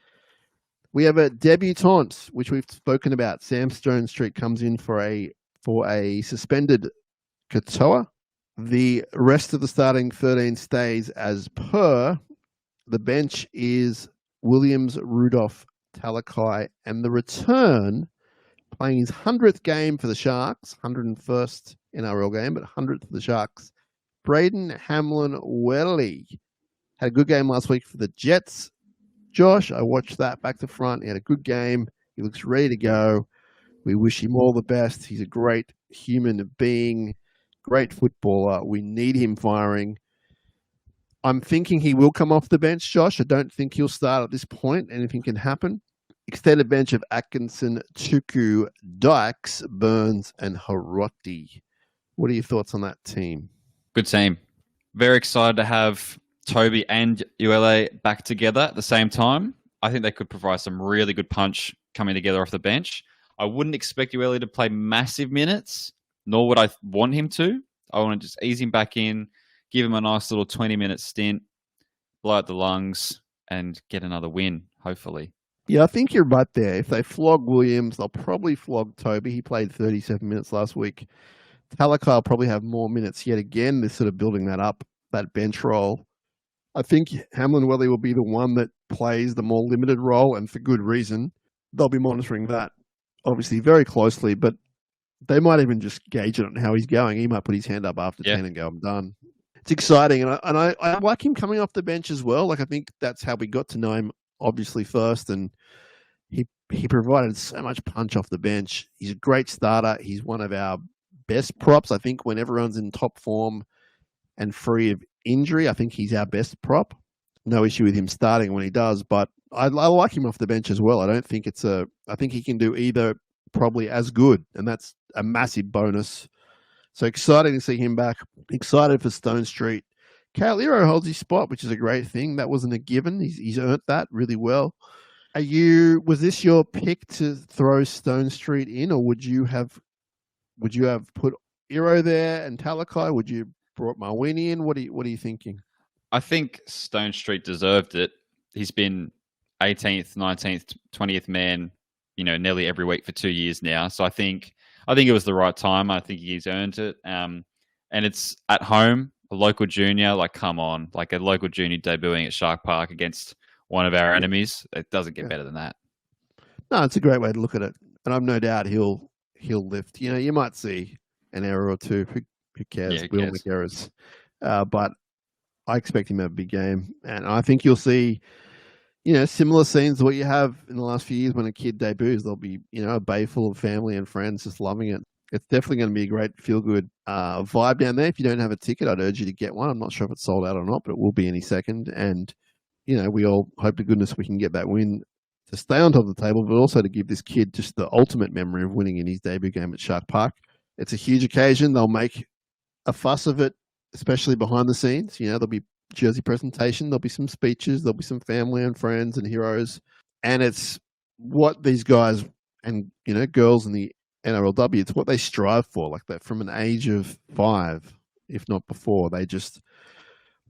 We have a debutante, which we've spoken about. Sam Stonestreet comes in for a suspended Katoa. The rest of the starting 13 stays as per. The bench is Williams, Rudolph, Talakai, and the return, playing his 100th game for the Sharks, 101st NRL game, but 100th for the Sharks. Braden Hamlin-Welly had a good game last week for the Jets. Josh, I watched that back to front. He had a good game. He looks ready to go. We wish him all the best. He's a great human being, great footballer. We need him firing. I'm thinking he will come off the bench, Josh. I don't think he'll start at this point. Anything can happen. Extended bench of Atkinson, Tuku, Dykes, Burns, and Hiroti. What are your thoughts on that team? Good team. Very excited to have Toby and ULA back together at the same time. I think they could provide some really good punch coming together off the bench. I wouldn't expect ULA to play massive minutes, nor would I want him to. I want to just ease him back in, give him a nice little 20-minute stint, blow out the lungs, and get another win, hopefully. Yeah, I think you're right there. If they flog Williams, they'll probably flog Toby. He played 37 minutes last week. Talakai will probably have more minutes yet again. They're sort of building that up, that bench role. I think Hamlin-Welly will be the one that plays the more limited role, and for good reason. They'll be monitoring that, obviously, very closely, but they might even just gauge it on how he's going. He might put his hand up after 10 and go, I'm done. It's exciting, and I like him coming off the bench as well. Like, I think that's how we got to know him, obviously, first, and he provided so much punch off the bench. He's a great starter. He's one of our best props, I think, when everyone's in top form and free of injury. I think he's our best prop. No issue with him starting when he does, but I like him off the bench as well. I think he can do either probably as good, and that's a massive bonus. So exciting to see him back. Excited for Stonestreet. Cale Iro holds his spot, which is a great thing. That wasn't a given. He's earned that really well. Was this your pick to throw Stonestreet in, or would you have put Iro there and Talakai? Would you brought Mawini in? What are you thinking? I think Stonestreet deserved it. He's been 18th, 19th, 20th man, nearly every week for 2 years now. So I think it was the right time. I think he's earned it. And it's at home, a local junior. Like, come on, like a local junior debuting at Shark Park against one of our enemies. It doesn't get better than that. No, it's a great way to look at it, and I've no doubt he'll lift. You might see an error or two. Who cares? Yeah, we all make errors. But I expect him to have a big game. And I think you'll see, similar scenes to what you have in the last few years when a kid debuts. There'll be, a bay full of family and friends just loving it. It's definitely going to be a great feel-good vibe down there. If you don't have a ticket, I'd urge you to get one. I'm not sure if it's sold out or not, but it will be any second. And, we all hope to goodness we can get that win to stay on top of the table, but also to give this kid just the ultimate memory of winning in his debut game at Shark Park. It's a huge occasion. They'll make a fuss of it, especially behind the scenes. You know, there'll be jersey presentation, there'll be some speeches, there'll be some family and friends and heroes. And it's what these guys and, you know, girls in the NRLW, it's what they strive for. Like that from an age of 5, if not before, they just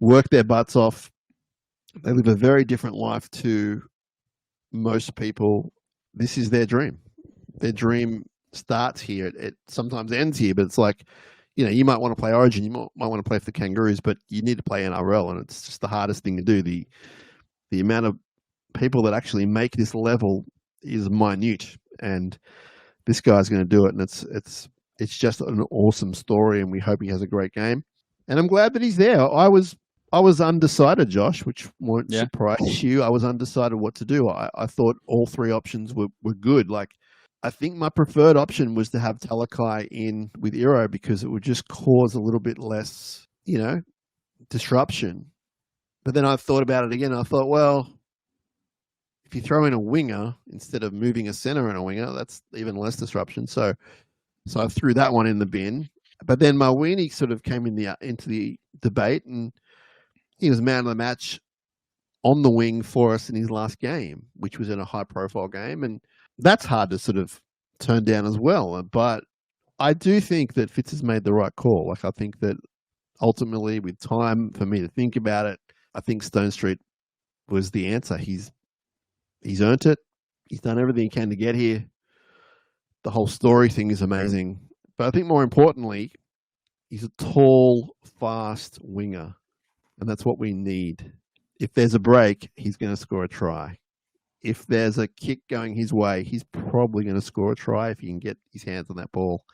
work their butts off. They live a very different life to most people. This is their dream. Their dream starts here. It sometimes ends here, but it's like, you know, you might want to play Origin, you might want to play for the Kangaroos, but you need to play NRL, and it's just the hardest thing to do. The amount of people that actually make this level is minute, and this guy's going to do it, and it's just an awesome story, and we hope he has a great game. And I'm glad that he's there. I was undecided, Josh, which won't surprise you. I was undecided what to do. I thought all 3 options were good. Like, I think my preferred option was to have Talakai in with Iro because it would just cause a little bit less, you know, disruption. But then I thought about it again. I thought, well, if you throw in a winger instead of moving a center and a winger, that's even less disruption. So I threw that one in the bin. But then Mawini sort of came into the debate, and he was man of the match on the wing for us in his last game, which was in a high-profile game. And that's hard to sort of turn down as well. But I do think that Fitz has made the right call. Like, I think that ultimately, with time for me to think about it, I think Stone Street was the answer. He's earned it. He's done everything he can to get here. The whole story thing is amazing. But I think more importantly, he's a tall, fast winger. And that's what we need. If there's a break, he's going to score a try. If there's a kick going his way, he's probably going to score a try if he can get his hands on that ball.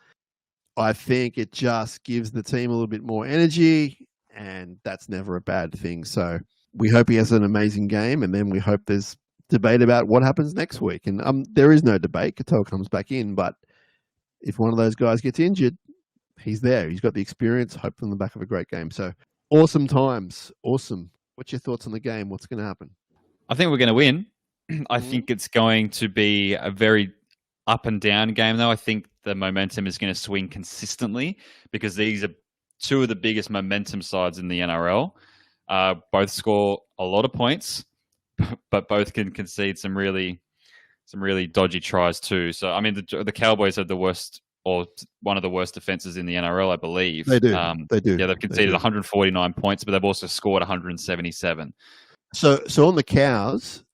I think it just gives the team a little bit more energy, and that's never a bad thing. So we hope he has an amazing game, and then we hope there's debate about what happens next week. And there is no debate. Cattell comes back in, but if one of those guys gets injured, he's there. He's got the experience, hopefully on the back of a great game. So awesome times. Awesome. What's your thoughts on the game? What's going to happen? I think we're going to win. I think it's going to be a very up and down game, though. I think the momentum is going to swing consistently because these are 2 of the biggest momentum sides in the NRL. Both score a lot of points, but both can concede some really dodgy tries too. So, I mean, the Cowboys are the worst, or one of the worst defenses in the NRL, I believe. They do. They do. Yeah, they've conceded 149 points, but they've also scored 177. So on the Cows,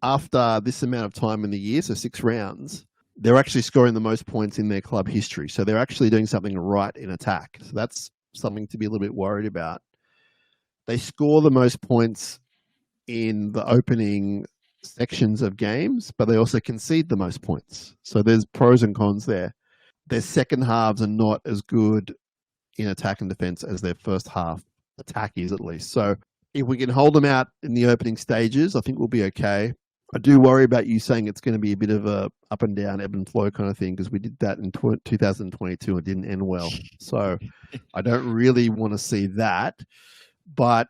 after this amount of time in the year, so 6 rounds, they're actually scoring the most points in their club history. So they're actually doing something right in attack. So that's something to be a little bit worried about. They score the most points in the opening sections of games, but they also concede the most points. So there's pros and cons there. Their second halves are not as good in attack and defense as their first half attack is, at least. So if we can hold them out in the opening stages, I think we'll be okay. I do worry about you saying it's going to be a bit of a up and down, ebb and flow kind of thing, because we did that in 2022 and it didn't end well. So I don't really want to see that, but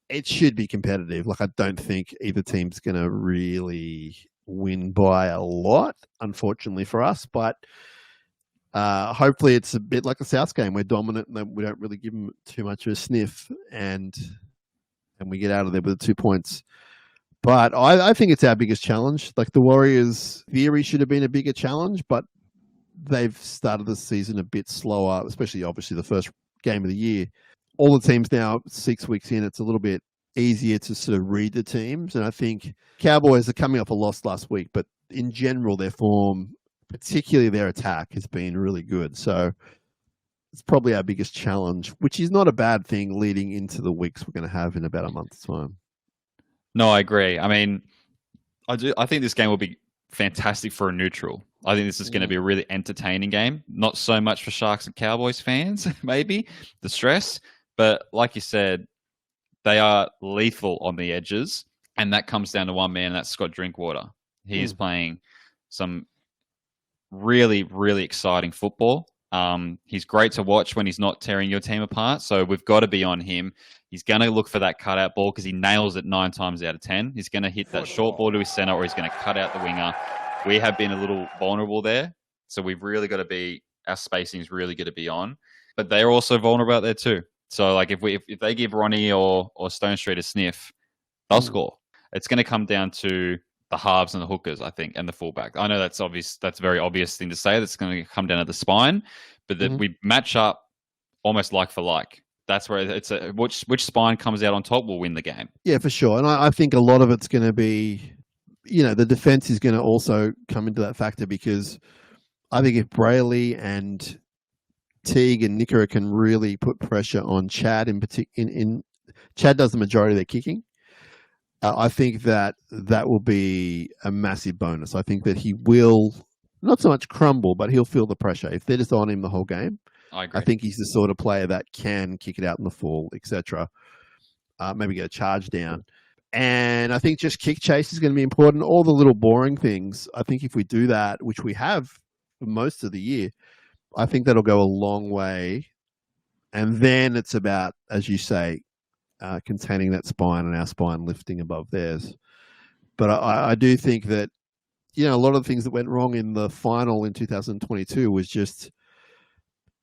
it should be competitive. Like, I don't think either team's going to really win by a lot, unfortunately for us, but hopefully it's a bit like the South game. We're dominant and we don't really give them too much of a sniff, and we get out of there with the 2 points. But I think it's our biggest challenge. Like, the Warriors' theory should have been a bigger challenge, but they've started the season a bit slower, especially obviously the first game of the year. All the teams now, 6 weeks in, it's a little bit easier to sort of read the teams. And I think Cowboys are coming off a loss last week, but in general, their form, particularly their attack, has been really good. So it's probably our biggest challenge, which is not a bad thing leading into the weeks we're going to have in about a month's time. No, I agree. I mean, I think this game will be fantastic for a neutral. I think this is going to be a really entertaining game. Not so much for Sharks and Cowboys fans, maybe, the stress. But like you said, they are lethal on the edges. And that comes down to one man, and that's Scott Drinkwater. He is playing some really, really exciting football. He's great to watch when he's not tearing your team apart. So we've got to be on him. He's going to look for that cutout ball because he nails it 9 times out of 10. He's going to hit that short ball to his center, or he's going to cut out the winger. We have been a little vulnerable there. So we've really got to be, our spacing is really going to be on. But they're also vulnerable out there too. So like if they give Ronnie or Stone Street a sniff, they'll score. It's going to come down to the halves and the hookers, I think, and the fullback. I know that's obvious. That's a very obvious thing to say. That's going to come down to the spine, but that we match up almost like for like. That's where it's which spine comes out on top will win the game. Yeah, for sure. And I think a lot of it's going to be, the defense is going to also come into that factor, because I think if Brayley and Teague and Nickera can really put pressure on Chad in particular, Chad does the majority of their kicking. I think that will be a massive bonus. I think that he will not so much crumble, but he'll feel the pressure if they're just on him the whole game. I agree. I think he's the sort of player that can kick it out in the full, etc. Maybe get a charge down. And I think just kick chase is going to be important. All the little boring things, I think if we do that, which we have for most of the year, I think that'll go a long way. And then it's about, as you say, containing that spine and our spine lifting above theirs. But I do think that, a lot of the things that went wrong in the final in 2022 was just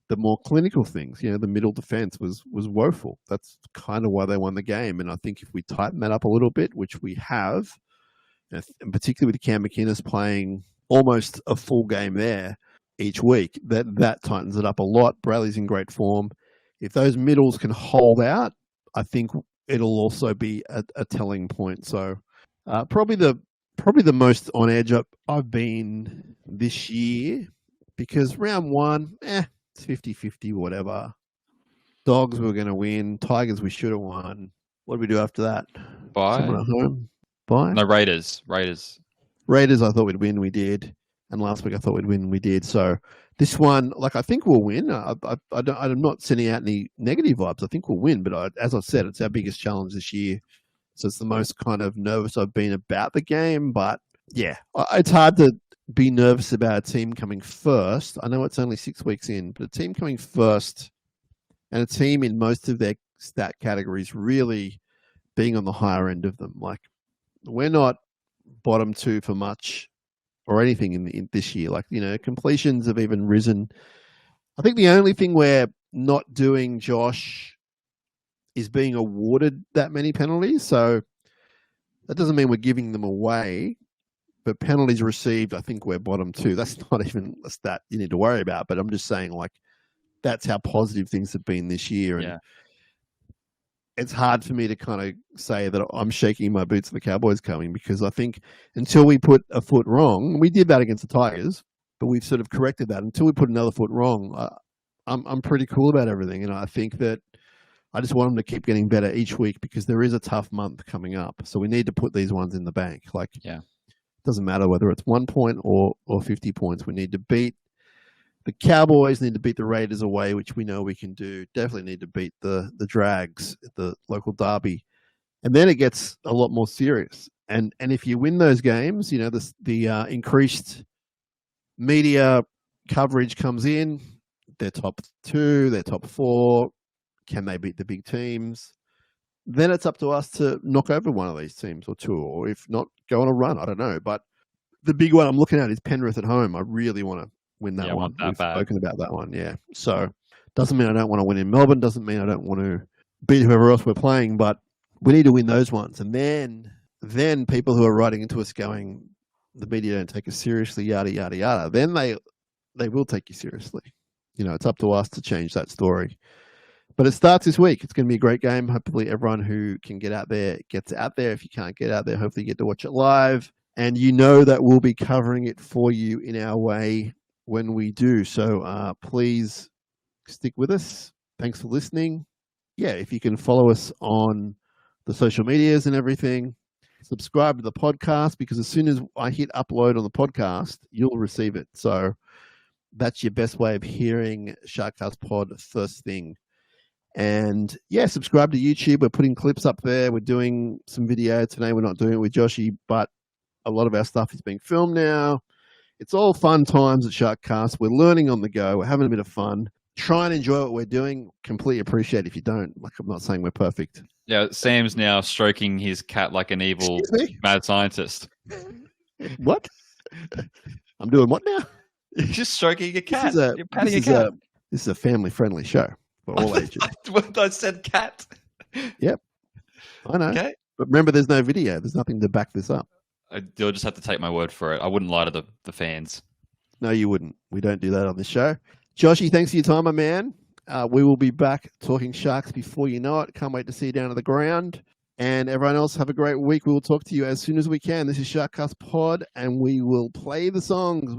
the more clinical things. The middle defense was woeful. That's kind of why they won the game. And I think if we tighten that up a little bit, which we have, and particularly with Cam McInnes playing almost a full game there each week, that tightens it up a lot. Brayley's in great form. If those middles can hold out, I think it'll also be a telling point. So probably the most on edge I've been this year, because round one, it's 50-50, whatever. Dogs were going to win. Tigers we should have won. What do we do after that? Bye. Someone at home? Bye? No, Raiders. Raiders I thought we'd win, we did. And last week I thought we'd win, we did. So this one, I think we'll win. I'm not sending out any negative vibes. I think we'll win. But as I said, it's our biggest challenge this year. So it's the most kind of nervous I've been about the game. But yeah, it's hard to be nervous about a team coming first. I know it's only 6 weeks in, but a team coming first and a team in most of their stat categories really being on the higher end of them. Like, we're not bottom two for much or anything in this year. Completions have even risen. I think the only thing we're not doing, Josh, is being awarded that many penalties. So that doesn't mean we're giving them away, but penalties received, I think we're bottom two. That's not even a stat you need to worry about, but I'm just saying, that's how positive things have been this year. And it's hard for me to kind of say that I'm shaking my boots at the Cowboys coming, because I think until we put a foot wrong, we did that against the Tigers, but we've sort of corrected that. Until we put another foot wrong, I'm pretty cool about everything. And I think that I just want them to keep getting better each week, because there is a tough month coming up. So we need to put these ones in the bank. It doesn't matter whether it's 1 point or 50 points. We need to beat the Cowboys, need to beat the Raiders away, which we know we can do. Definitely need to beat the Drags at the local derby. And then it gets a lot more serious. And if you win those games, the increased media coverage comes in. They're top 2, they're top 4. Can they beat the big teams? Then it's up to us to knock over one of these teams or two, or if not, go on a run. I don't know. But the big one I'm looking at is Penrith at home. I really want to win that one. We've spoken about that one, yeah. So doesn't mean I don't want to win in Melbourne. Doesn't mean I don't want to beat whoever else we're playing. But we need to win those ones. And then people who are writing into us going, the media don't take us seriously, yada, yada, yada. Then they will take you seriously. It's up to us to change that story. But it starts this week. It's going to be a great game. Hopefully everyone who can get out there gets out there. If you can't get out there, hopefully you get to watch it live. And that we'll be covering it for you in our way when we do. So please stick with us. Thanks for listening. Yeah, if you can follow us on the social medias and everything, subscribe to the podcast, because as soon as I hit upload on the podcast, you'll receive it. So that's your best way of hearing SharkCast Pod first thing. And yeah, subscribe to YouTube. We're putting clips up there. We're doing some video today. We're not doing it with Joshy, but a lot of our stuff is being filmed now. It's all fun times at SharkCast. We're learning on the go. We're having a bit of fun. Try and enjoy what we're doing. Completely appreciate it if you don't. Like, I'm not saying we're perfect. Yeah, Sam's now stroking his cat like an evil mad scientist. What? I'm doing what now? You're just stroking a cat. You're patting a a cat. This is a family-friendly show for all ages. I said cat. Yep. I know. Okay. But remember, there's no video. There's nothing to back this up. You'll just have to take my word for it. I wouldn't lie to the fans. No, you wouldn't. We don't do that on this show. Joshy, thanks for your time, my man. We will be back talking Sharks before you know it. Can't wait to see you down to the ground. And everyone else, have a great week. We will talk to you as soon as we can. This is SharkCast Pod, and we will play the songs.